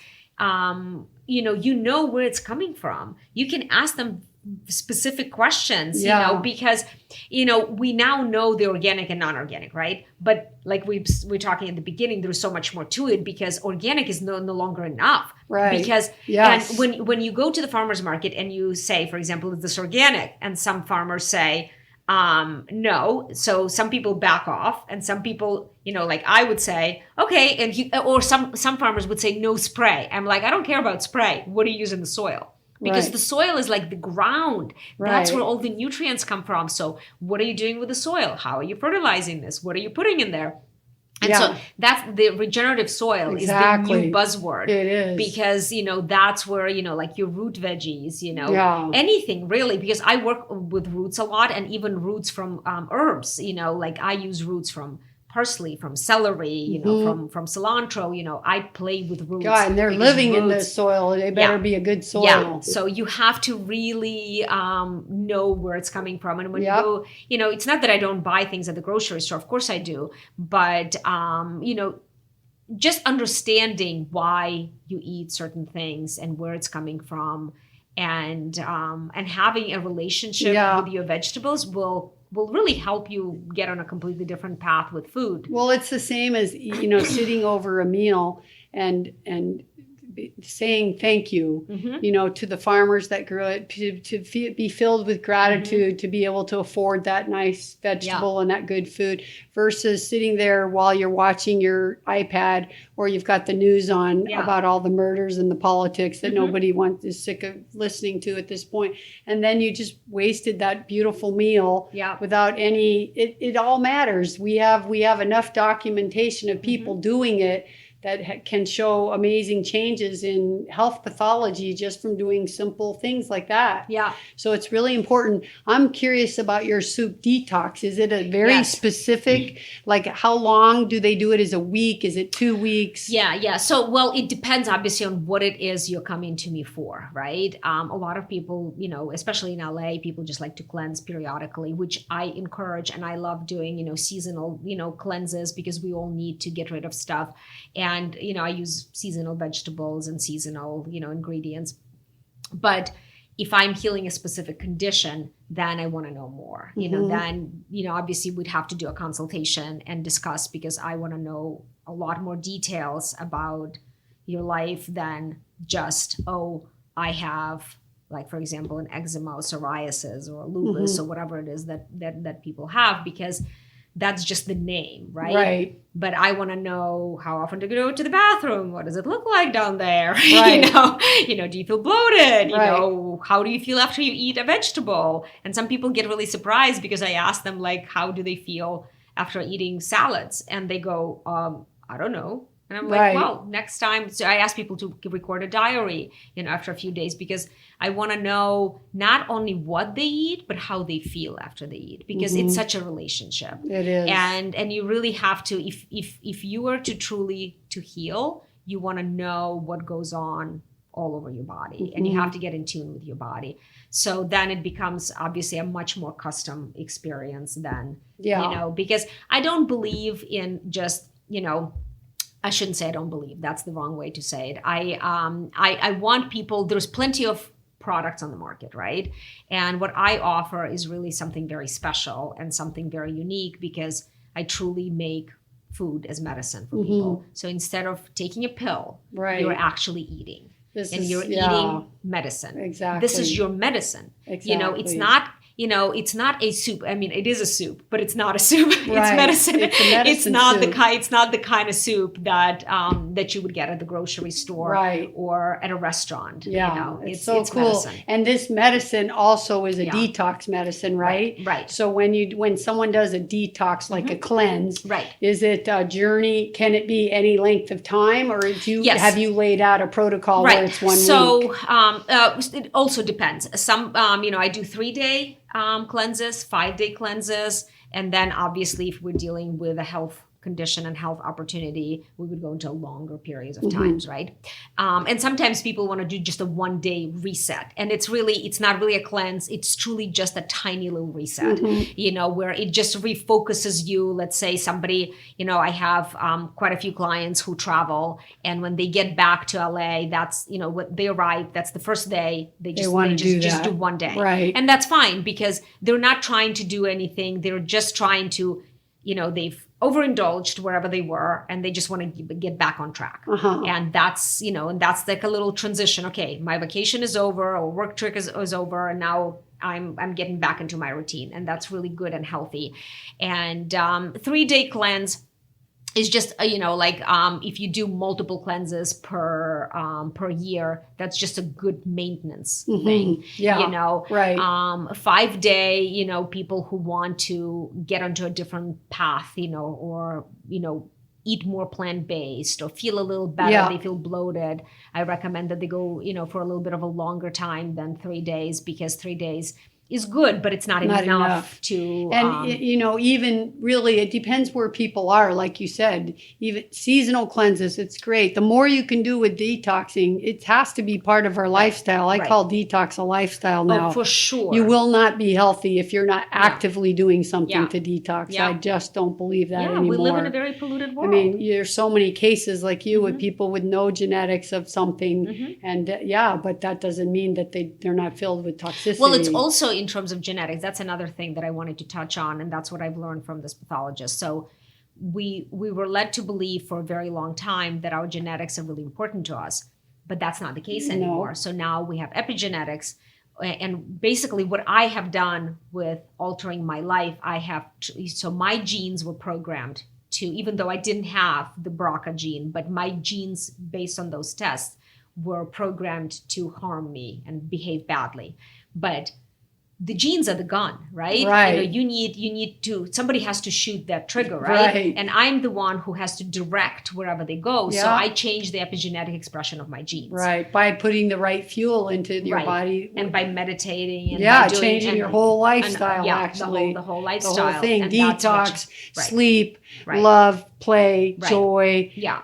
D: you know where it's coming from. You can ask them specific questions,
C: Yeah.
D: because, we now know the organic and non-organic, right? But like we're talking at the beginning, there's so much more to it because organic is no longer enough.
C: Right.
D: Because
C: Yes.
D: and when you go to the farmer's market and you say, for example, is this organic? And some farmers say, no. So some people back off, and some people, like I would say, okay. Or some farmers would say no spray. I'm like, I don't care about spray. What do you use in the soil? Because
C: Right.
D: the soil is like the ground. That's
C: Right.
D: where all the nutrients come from. So what are you doing with the soil? How are you fertilizing this? What are you putting in there? And
C: Yeah.
D: so that's the regenerative soil is the
C: Exactly.
D: new buzzword.
C: It is.
D: Because, that's where, like your root veggies,
C: Yeah.
D: anything really, because I work with roots a lot, and even roots from herbs, like I use roots from parsley, from celery, from cilantro, I play with roots.
C: God, and they're
D: because
C: living in the
D: roots-
C: soil. They better
D: Yeah.
C: be a good soil.
D: Yeah, so you have to really know where it's coming from. And when
C: Yep.
D: you go, it's not that I don't buy things at the grocery store. Of course I do. But, just understanding why you eat certain things and where it's coming from, and having a relationship
C: Yeah.
D: with your vegetables will really help you get on a completely different path with food.
C: Well, it's the same as, sitting over a meal and saying thank you, to the farmers that grew it, to be filled with gratitude, to be able to afford that nice vegetable and that good food, versus sitting there while you're watching your iPad or you've got the news on about all the murders and the politics that nobody is sick of listening to at this point. And then you just wasted that beautiful meal without any, it all matters. We have enough documentation of people doing it that can show amazing changes in health pathology just from doing simple things like that.
A: Yeah.
C: So it's really important. I'm curious about your soup detox. Is it a very specific, like how long do they do it? Is a week? Is it 2 weeks?
A: Yeah. So, well, it depends obviously on what it is you're coming to me for, right? A lot of people, especially in LA, people just like to cleanse periodically, which I encourage, and I love doing, seasonal, cleanses, because we all need to get rid of stuff. And, I use seasonal vegetables and seasonal, ingredients. But if I'm healing a specific condition, then I want to know more. Then, obviously we'd have to do a consultation and discuss, because I want to know a lot more details about your life than just, I have, like, for example, an eczema or psoriasis or lupus or whatever it is that people have, because that's just the name, right?
C: Right.
A: But I want to know, how often to go to the bathroom? What does it look like down there?
C: Right.
A: Do you feel bloated?
C: Right.
A: How do you feel after you eat a vegetable? And some people get really surprised, because I ask them, like, how do they feel after eating salads? And they go, I don't know. And I'm like, well, next time. So I ask people to record a diary, after a few days, because I want to know not only what they eat, but how they feel after they eat, because it's such a relationship.
C: It is.
A: And you really have to, if you were to truly to heal, you want to know what goes on all over your body, and you have to get in tune with your body. So then it becomes obviously a much more custom experience than, because I don't believe in just, I shouldn't say I don't believe. That's the wrong way to say it. I want people, there's plenty of products on the market, right? And what I offer is really something very special and something very unique, because I truly make food as medicine for people. So instead of taking a pill, you're actually eating. Eating medicine.
C: Exactly.
A: This is your medicine.
C: Exactly.
A: It's not a soup. I mean, it is a soup, but it's not a soup. It's medicine.
C: It's a medicine
A: It's not
C: soup.
A: it's not the kind of soup that you would get at the grocery store or at a restaurant.
C: Yeah,
A: it's
C: so cool.
A: Medicine.
C: And this medicine also is a detox medicine, right?
A: Right.
C: So when someone does a detox, like a cleanse, is it a journey? Can it be any length of time, or have you laid out a protocol where it's 1 week?
A: So it also depends. Some I do 3-day cleanses, 5-day cleanses, and then obviously if we're dealing with a health condition and health opportunity, we would go into longer periods of times, right? And sometimes people want to do just a 1-day reset, and it's not really a cleanse. It's truly just a tiny little reset, where it just refocuses you. Let's say somebody, I have quite a few clients who travel, and when they get back to LA, that's, when they arrive, that's the first day. They just do 1 day.
C: Right.
A: And that's fine, because they're not trying to do anything. They're just trying to, they've overindulged wherever they were, and they just want to get back on track. And that's, that's like a little transition. Okay, my vacation is over, or work trip is over, and now I'm getting back into my routine, and that's really good and healthy. And 3-day cleanse is just, if you do multiple cleanses per year, that's just a good maintenance thing.
C: Yeah. Right.
A: 5-day, people who want to get onto a different path, or eat more plant-based or feel a little better, they feel bloated, I recommend that they go, for a little bit of a longer time than 3 days, because 3 days is good, but it's not enough to...
C: And, even really, it depends where people are. Like you said, even seasonal cleanses, it's great. The more you can do with detoxing, it has to be part of our lifestyle. I call detox a lifestyle now.
A: Oh, for sure.
C: You will not be healthy if you're not actively doing something to detox. I just don't believe that anymore.
A: We live in a very polluted world.
C: I mean, there's so many cases like you with people with no genetics of something. And but that doesn't mean that they're not filled with toxicity.
A: Well, it's also in terms of genetics, that's another thing that I wanted to touch on, and that's what I've learned from this pathologist. So we were led to believe for a very long time that our genetics are really important to us.
D: But that's not the case
C: No.
D: anymore. So now we have epigenetics. And basically what I have done with altering my life, so my genes were programmed to, even though I didn't have the BRCA gene, but my genes based on those tests were programmed to harm me and behave badly. But the genes are the gun, right?
C: Right.
D: You need to, somebody has to shoot that trigger, right?
C: Right.
D: And I'm the one who has to direct wherever they go. So
C: Yeah.
D: I change the epigenetic expression of my genes.
C: Right. By putting the right fuel into your
D: Right.
C: body.
D: And by meditating and
C: Yeah,
D: by doing,
C: changing your whole lifestyle,
D: yeah,
C: actually.
D: the whole
C: The
D: lifestyle.
C: whole thing.
D: And that's what-
C: Detox,
D: right.
C: sleep,
D: Right.
C: love, play,
D: Right.
C: joy,
D: Yeah.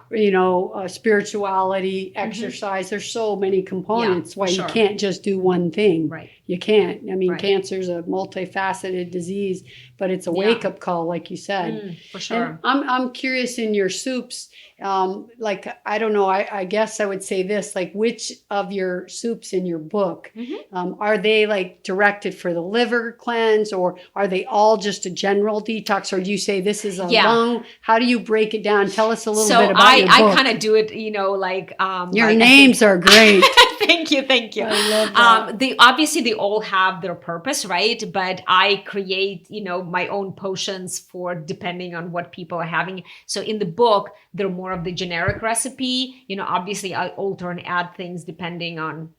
C: spirituality, exercise. There's so many components why
D: sure.
C: you can't just do one thing.
D: Right.
C: You can't. I mean,
D: Right.
C: cancer's a multifaceted disease, but it's a
D: Yeah.
C: wake-up call, like you said.
D: For sure.
C: And I'm curious in your soups, I don't know, I guess I would say this, like which of your soups in your book, are they like directed for the liver cleanse, or are they all just a general detox, or do you say this is a
D: Yeah.
C: lung? How do you break it down? Tell us a little
D: So
C: bit about your book.
D: I kind of do it, like
C: Your
D: like,
C: names are great.
D: Thank you.
C: I love that.
D: They obviously all have their purpose, right? But I create, my own potions for depending on what people are having. So in the book, they're more of the generic recipe. Obviously I alter and add things depending on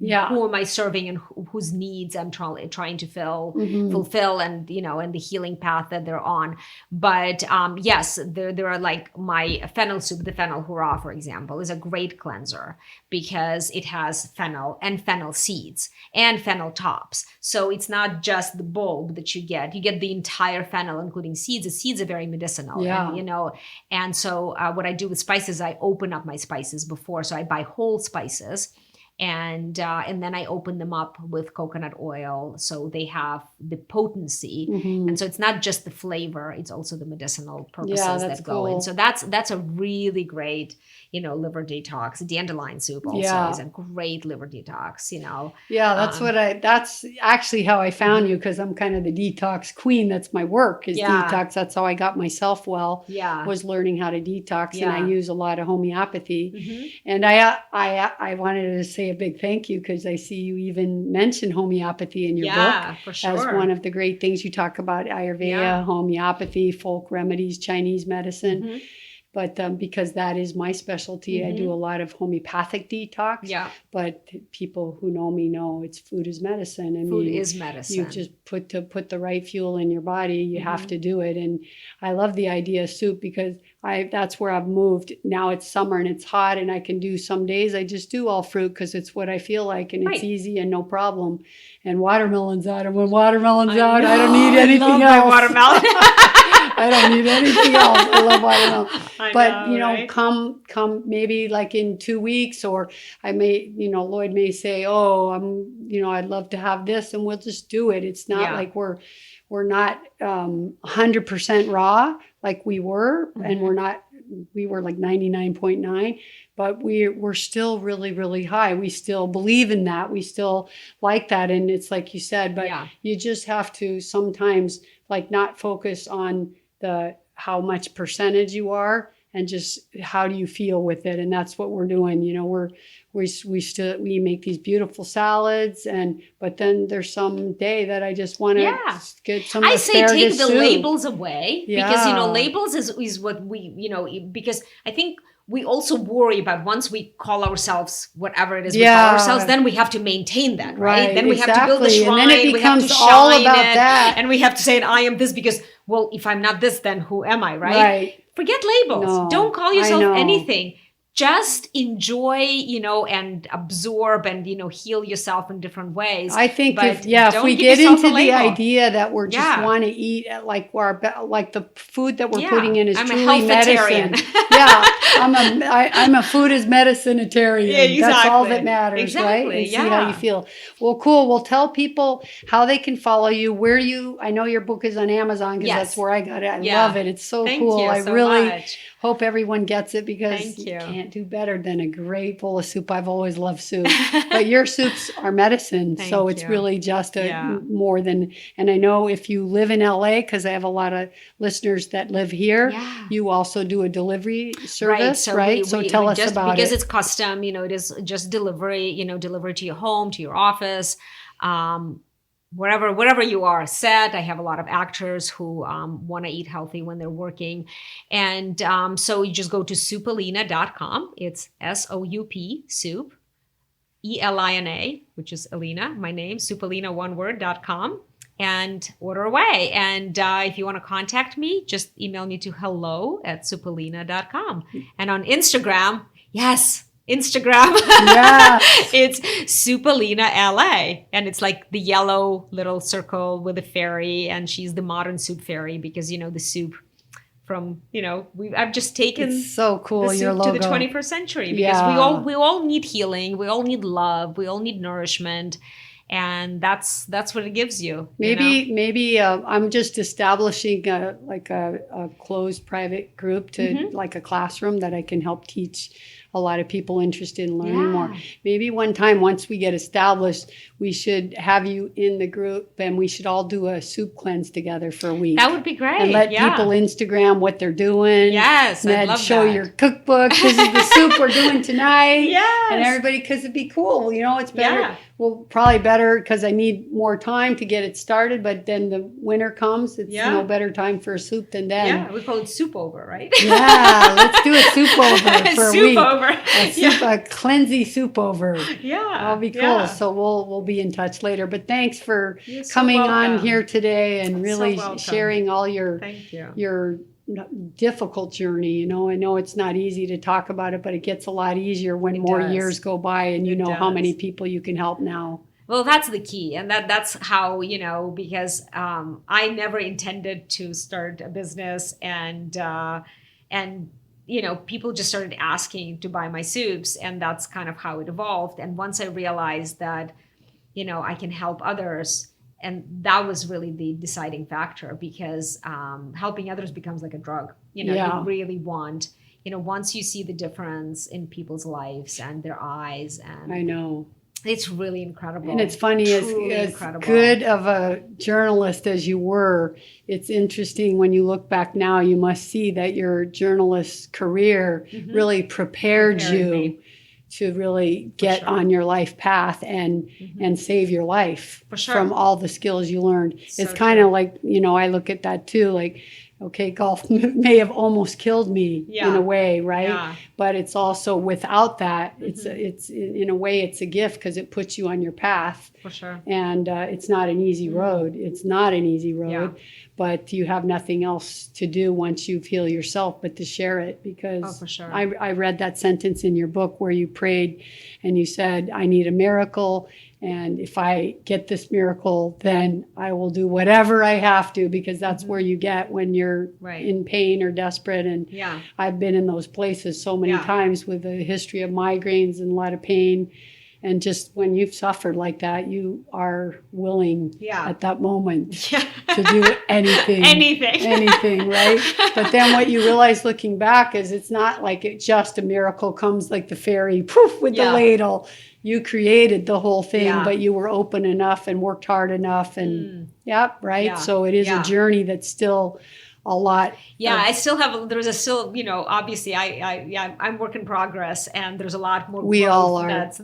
C: Yeah.
D: who am I serving and whose needs I'm trying to fulfill, and and the healing path that they're on. But yes, there are like my fennel soup, the fennel hurrah, for example, is a great cleanser because it has fennel and fennel seeds and fennel tops. So it's not just the bulb that you get the entire fennel, including seeds. The seeds are very medicinal.
C: Yeah.
D: And so what I do with spices, I open up my spices before. So I buy whole spices. And then I open them up with coconut oil, so they have the potency, and so it's not just the flavor; it's also the medicinal purposes that go in. So that's a really great, liver detox. Dandelion soup also is a great liver detox.
C: Yeah, that's actually how I found you, because I'm kind of the detox queen. That's my work, is detox. That's how I got myself well.
D: Yeah,
C: was learning how to detox, and I use a lot of homeopathy. And I wanted to say a big thank you, because I see you even mention homeopathy in your book
D: for sure.
C: as one of the great things. You talk about Ayurveda, homeopathy, folk remedies, Chinese medicine. But because that is my specialty, I do a lot of homeopathic detox.
D: Yeah.
C: But people who know me know it's food is medicine. I
D: Food
C: mean,
D: is medicine.
C: You just put the right fuel in your body. You have to do it. And I love the idea of soup, because that's where I've moved. Now it's summer and it's hot, and I can do some days I just do all fruit because it's what I feel like, and it's easy and no problem. And watermelon's out, and when watermelon's out, I don't need anything else.
D: Watermelon.
C: I don't need anything else. I love watermelon. But
D: right?
C: come maybe like in 2 weeks, or I may, Lloyd may say, oh, I'd love to have this, and we'll just do it. It's not like we're not 100% raw like we were, and we were like 99.9, but we're still really, really high. We still believe in that. We still like that. And it's like you said, but you just have to sometimes like not focus on how much percentage you are, and just how do you feel with it. And that's what we're doing. We make these beautiful salads, but then there's some day that I just want to get some
D: I say take the
C: soup.
D: Labels away, because labels is what we because I think we also worry about once we call ourselves whatever it is we call ourselves, then we have to maintain that, right? Then we have to build the shrine,
C: and then it
D: we have to
C: becomes all
D: shine
C: about
D: it,
C: that.
D: and we have to say, I am this, because, well, if I'm not this, then who am I, right?
C: Right.
D: Forget labels.
C: No,
D: Don't call
C: I
D: yourself
C: know.
D: anything. Just enjoy, and absorb and, heal yourself in different ways.
C: I think
D: But
C: if
D: don't
C: we
D: give
C: get
D: yourself
C: into
D: a
C: the
D: label.
C: idea that we're just want to eat like the food that we're putting in is
D: I'm
C: truly
D: a
C: medicine.
D: healthitarian.
C: I'm a food is medicinitarian.
D: Yeah, exactly.
C: That's all that matters,
D: Exactly,
C: right? And see how you feel. Well, cool. Well, tell people how they can follow you, I know your book is on Amazon, because that's where I got it. I love it. It's so
D: Thank
C: cool.
D: you
C: I
D: so
C: really
D: much.
C: Hope everyone gets it because
D: Thank you.
C: can't do better than a great bowl of soup. I've always loved soup, but your soups are medicine. So it's
D: you.
C: really just more than, and I know if you live in LA, because I have a lot of listeners that live here, you also do a delivery service, right? So tell us about it.
D: Because it's custom, it is just delivery, delivery to your home, to your office, wherever you are set. I have a lot of actors who want to eat healthy when they're working. And so you just go to SoupElina.com. It's SOUP, soup, ELINA, which is Elina, my name, SoupElina, one word.com, and order away. And if you want to contact me, just email me to hello@soupelina.com. And on Instagram, Instagram.
C: Yeah.
D: It's SoupElina LA. And it's like the yellow little circle with a fairy. And she's the modern soup fairy because, the soup from, I've just taken
C: it's so cool,
D: the
C: your
D: soup
C: logo.
D: to the 21st century because we all need healing. We all need love. We all need nourishment. And that's what it gives you.
C: Maybe I'm just establishing a closed private group to like a classroom that I can help teach a lot of people interested in learning more. Maybe one time, once we get established, we should have you in the group and we should all do a soup cleanse together for a week.
D: That would be great.
C: And let people Instagram what they're doing.
D: Yes,
C: and
D: I'd love
C: show
D: that.
C: your cookbook. This is the soup we're doing tonight.
D: Yes.
C: And everybody, because it'd be cool. It's better.
D: Yeah.
C: Well, probably better because I need more time to get it started. But then the winter comes. It's no better time for a soup than then.
D: Yeah, we call it soup over, right?
C: Yeah, let's do a soup over for a week.
D: Soup over.
C: A cleansy soup over.
D: Yeah.
C: That'll be cool.
D: Yeah.
C: So we'll be in touch later. But thanks for
D: You're so
C: coming on
D: welcome.
C: here today and really
D: welcome.
C: sharing all your
D: Thank you.
C: your difficult journey. I know it's not easy to talk about it, but it gets a lot easier when more years go by and you know how many people you can help now.
D: Well, that's the key. And that's how, because I never intended to start a business and people just started asking to buy my soups, and that's kind of how it evolved. And once I realized that, I can help others, and that was really the deciding factor because helping others becomes like a drug. You really want, once you see the difference in people's lives and their eyes, and
C: I know.
D: It's really incredible.
C: And it's funny, as good of a journalist as you were, it's interesting when you look back now, you must see that your journalist career really prepared you to really get on your life path and save your life from all the skills you learned. It's kind of like, I look at that too, like, okay, golf may have almost killed me in a way, right?
D: Yeah.
C: But it's also without that, it's in a way it's a gift because it puts you on your path.
D: For sure.
C: And it's not an easy road. It's not an easy road, but you have nothing else to do once you heal yourself but to share it because
D: for sure.
C: I read that sentence in your book where you prayed and you said, I need a miracle. And if I get this miracle, then I will do whatever I have to because that's where you get when you're in pain or desperate. And I've been in those places so many times with a history of migraines and a lot of pain. And just when you've suffered like that, you are willing at that moment to do anything. Anything, right? But then what you realize looking back is it's not like it just a miracle comes like the fairy poof with the ladle. You created the whole thing, but you were open enough and worked hard enough. And so it is a journey that's still a lot.
D: I still have, obviously I'm work in progress and there's a lot more.
C: We all are.
D: That's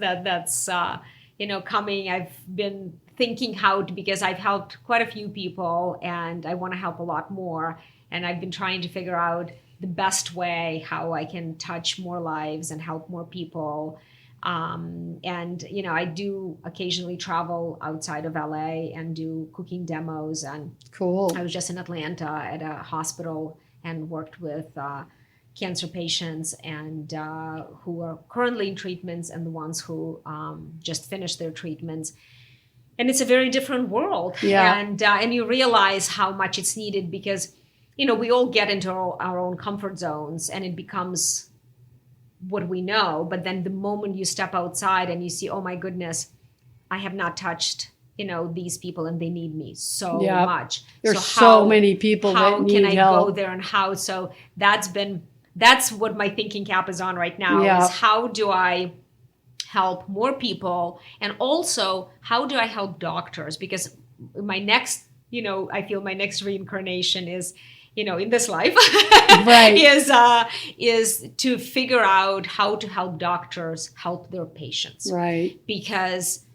D: coming. I've been thinking because I've helped quite a few people and I want to help a lot more. And I've been trying to figure out the best way how I can touch more lives and help more people. I do occasionally travel outside of LA and do cooking demos. And
C: cool.
D: I was just in Atlanta at a hospital and worked with cancer patients and who are currently in treatments and the ones who just finished their treatments. And it's a very different world.
C: Yeah.
D: And you realize how much it's needed because, we all get into our own comfort zones and it becomes what we know. But then the moment you step outside and you see, oh my goodness, I have not touched, these people and they need me so much.
C: There's so many people that need help.
D: How can I go there and how? So that's been that's what my thinking cap is on right now, is how do I help more people? And also, how do I help doctors? Because my next, I feel my next reincarnation is, in this life,
C: right.
D: is to figure out how to help doctors help their patients.
C: Right.
D: Because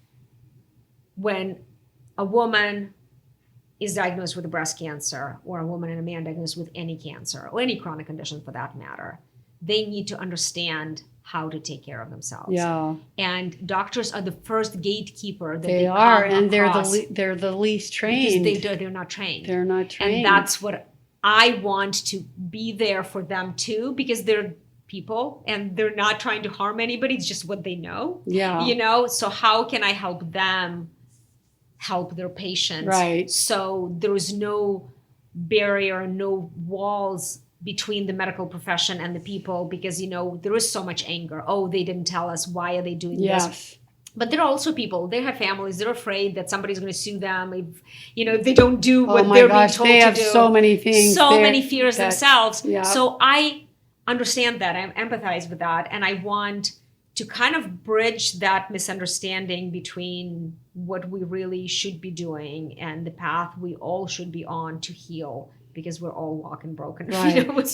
D: when a woman is diagnosed with breast cancer, or a woman and a man diagnosed with any cancer, or any chronic condition for that matter, they need to understand how to take care of themselves.
C: Yeah.
D: And doctors are the first gatekeeper that
C: they are, and they're the least trained.
D: Because they're not trained.
C: They're not trained.
D: And that's what I want to be there for them too, because they're people and they're not trying to harm anybody. It's just what they know.
C: Yeah.
D: So how can I help them help their patients?
C: Right.
D: So there is no barrier, no walls between the medical profession and the people, because, there is so much anger. Oh, they didn't tell us. Why are they doing this? But there are also people, they have families, they're afraid that somebody's going to sue them if, they don't do what they're being told to do.
C: They have so many things.
D: So many fears themselves.
C: Yeah.
D: So I understand that. I empathize with that. And I want to kind of bridge that misunderstanding between what we really should be doing and the path we all should be on to heal, because we're all walking broken.
C: Right. Which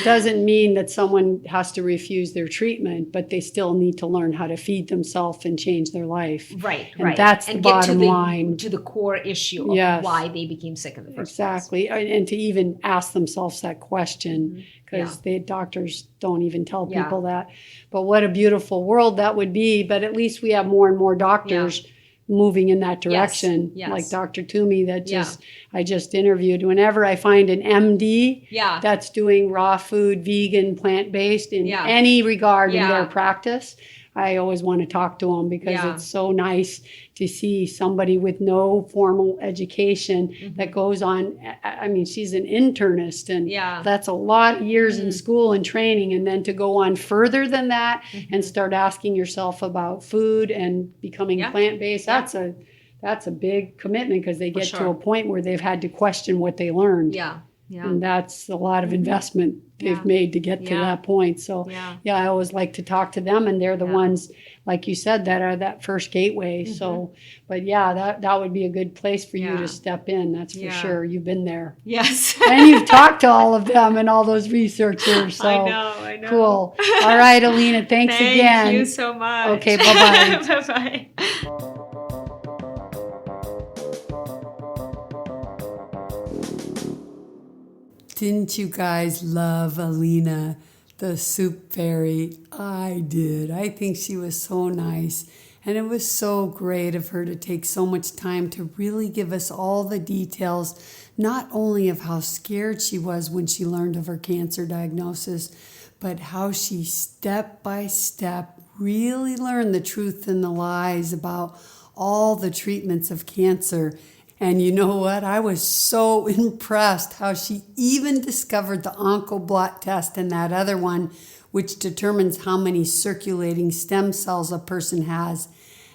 C: doesn't mean that someone has to refuse their treatment, but they still need to learn how to feed themselves and change their life.
D: Right.
C: And that's the bottom line.
D: To the core issue of why they became sick in the first place.
C: Exactly. And to even ask themselves that question, because the doctors don't even tell people that. But what a beautiful world that would be. But at least we have more and more doctors moving in that direction.
D: Yes.
C: Like Dr. Toomey I just interviewed. Whenever I find an MD that's doing raw food, vegan, plant-based in any regard in their practice, I always want to talk to them, because it's so nice to see somebody with no formal education that goes on. I mean, she's an internist, and that's a lot of years in school and training. And then to go on further than that and start asking yourself about food and becoming plant-based, that's a big commitment, because they get to a point where they've had to question what they learned.
D: Yeah.
C: And that's a lot of investment they've made to get to that point. So, I always like to talk to them, and they're the ones, like you said, that are that first gateway. So, but that would be a good place for you to step in. That's for sure. You've been there.
D: Yes.
C: And you've talked to all of them and all those researchers. So,
D: I know.
C: Cool. All right, Elina, thanks again.
D: Thank you so much.
C: Okay, bye-bye.
D: Bye-bye.
C: Didn't you guys love Elina, the soup fairy? I did. I think she was so nice. And it was so great of her to take so much time to really give us all the details, not only of how scared she was when she learned of her cancer diagnosis, but how she step by step really learned the truth and the lies about all the treatments of cancer. And you know what? I was so impressed how she even discovered the Oncoblot test and that other one, which determines how many circulating stem cells a person has.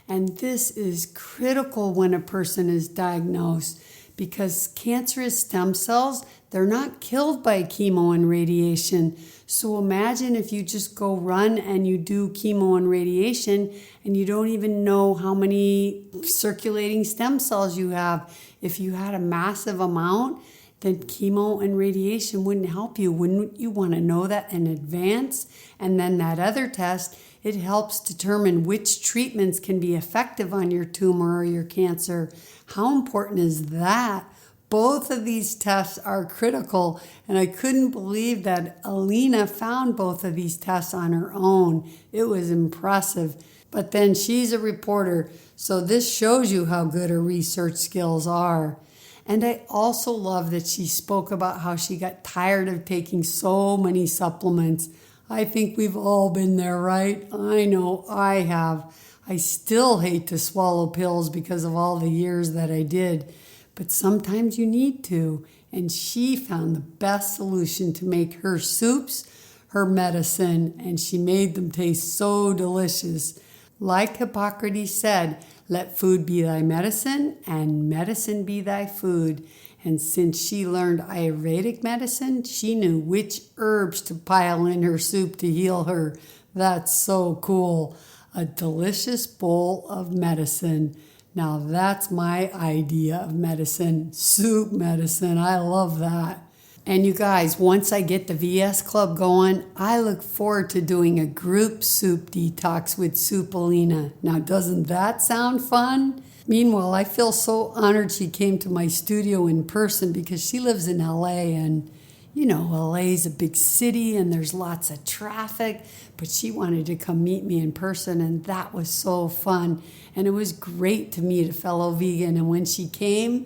C: And this is critical when a person is diagnosed, because cancerous stem cells, they're not killed by chemo and radiation. So imagine if you just go run and you do chemo and radiation and you don't even know how many circulating stem cells you have. If you had a massive amount, then chemo and radiation wouldn't help you. Wouldn't you want to know that in advance? And then that other test, it helps determine which treatments can be effective on your tumor or your cancer. How important is that? Both of these tests are critical, and I couldn't believe that Elina found both of these tests on her own. It was impressive. But then she's a reporter, so this shows you how good her research skills are. And I also love that she spoke about how she got tired of taking so many supplements. I think we've all been there, right? I know I have. I still hate to swallow pills because of all the years that I did. But sometimes you need to. And she found the best solution to make her soups her medicine, and she made them taste so delicious. Like Hippocrates said, let food be thy medicine, and medicine be thy food. And since she learned Ayurvedic medicine, she knew which herbs to pile in her soup to heal her. That's so cool. A delicious bowl of medicine. Now that's my idea of medicine, soup medicine. I love that. And you guys, once I get the VS Club going, I look forward to doing a group soup detox with SoupElina. Now, doesn't that sound fun? Meanwhile, I feel so honored she came to my studio in person because she lives in LA, and you know, LA is a big city and there's lots of traffic, but she wanted to come meet me in person, and that was so fun. And it was great to meet a fellow vegan. And when she came,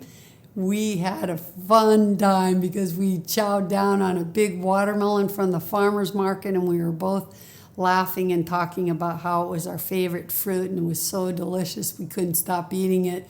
C: we had a fun time because we chowed down on a big watermelon from the farmer's market, and we were both laughing and talking about how it was our favorite fruit and it was so delicious we couldn't stop eating it.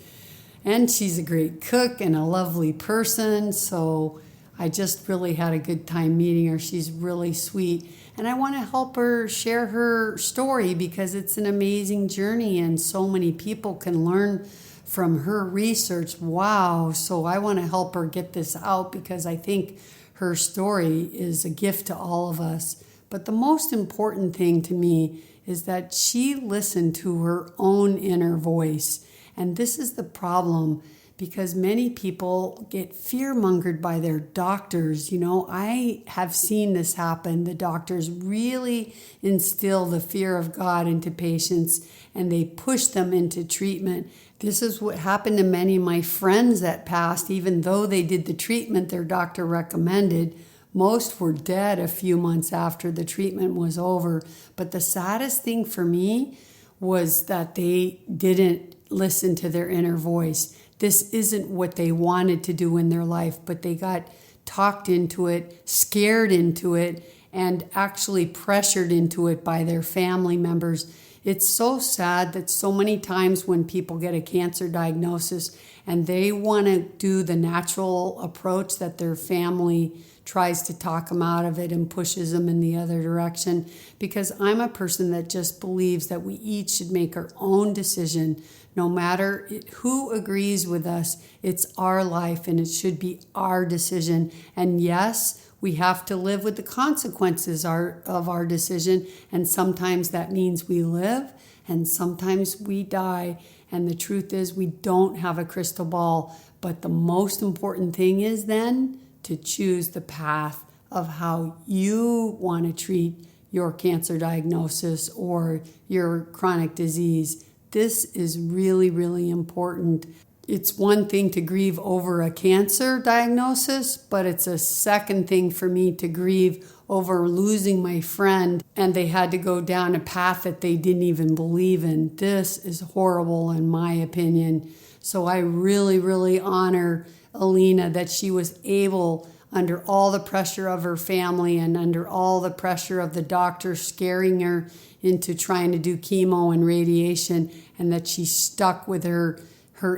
C: And she's a great cook and a lovely person, so I just really had a good time meeting her. She's really sweet, and I want to help her share her story because it's an amazing journey and so many people can learn from her research. Wow. So I want to help her get this out because I think her story is a gift to all of us. But the most important thing to me is that she listened to her own inner voice. And this is the problem because many people get fear-mongered by their doctors. You know, I have seen this happen. The doctors really instill the fear of God into patients and they push them into treatment. This is what happened to many of my friends that passed. Even though they did the treatment their doctor recommended, most were dead a few months after the treatment was over. But the saddest thing for me was that they didn't listen to their inner voice. This isn't what they wanted to do in their life, but they got talked into it, scared into it, and actually pressured into it by their family members. It's so sad that so many times when people get a cancer diagnosis and they want to do the natural approach that their family tries to talk them out of it and pushes them in the other direction, because I'm a person that just believes that we each should make our own decision. No matter who agrees with us, it's our life and it should be our decision. And yes, we have to live with the consequences of our decision. And sometimes that means we live and sometimes we die. And the truth is we don't have a crystal ball. But the most important thing is then to choose the path of how you want to treat your cancer diagnosis or your chronic disease. This is really, really important. It's one thing to grieve over a cancer diagnosis, but it's a second thing for me to grieve over losing my friend and they had to go down a path that they didn't even believe in. This is horrible in my opinion. So I really, really honor Elina that she was able, under all the pressure of her family and under all the pressure of the doctor scaring her into trying to do chemo and radiation, and that she stuck with her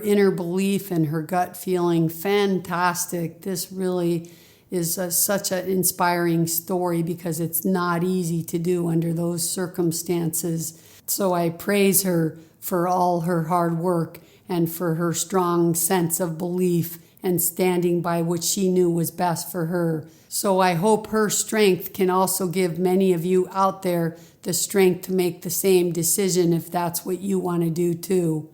C: inner belief and her gut feeling. Fantastic. This really is such an inspiring story because it's not easy to do under those circumstances. So I praise her for all her hard work and for her strong sense of belief and standing by what she knew was best for her. So I hope her strength can also give many of you out there the strength to make the same decision if that's what you want to do too.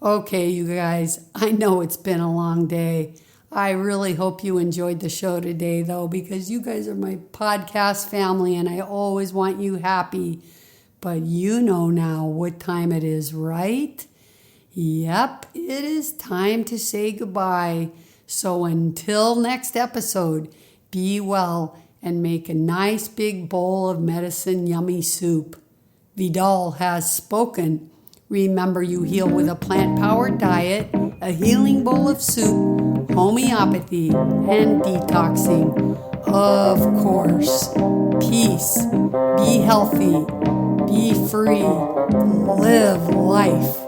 C: Okay, you guys, I know it's been a long day. I really hope you enjoyed the show today, though, because you guys are my podcast family and I always want you happy. But you know now what time it is, right? Yep, it is time to say goodbye. So until next episode, be well and make a nice big bowl of medicine yummy soup. Vidal has spoken. Remember, you heal with a plant-powered diet, a healing bowl of soup, homeopathy, and detoxing. Of course. Peace. Be healthy. Be free. Live life.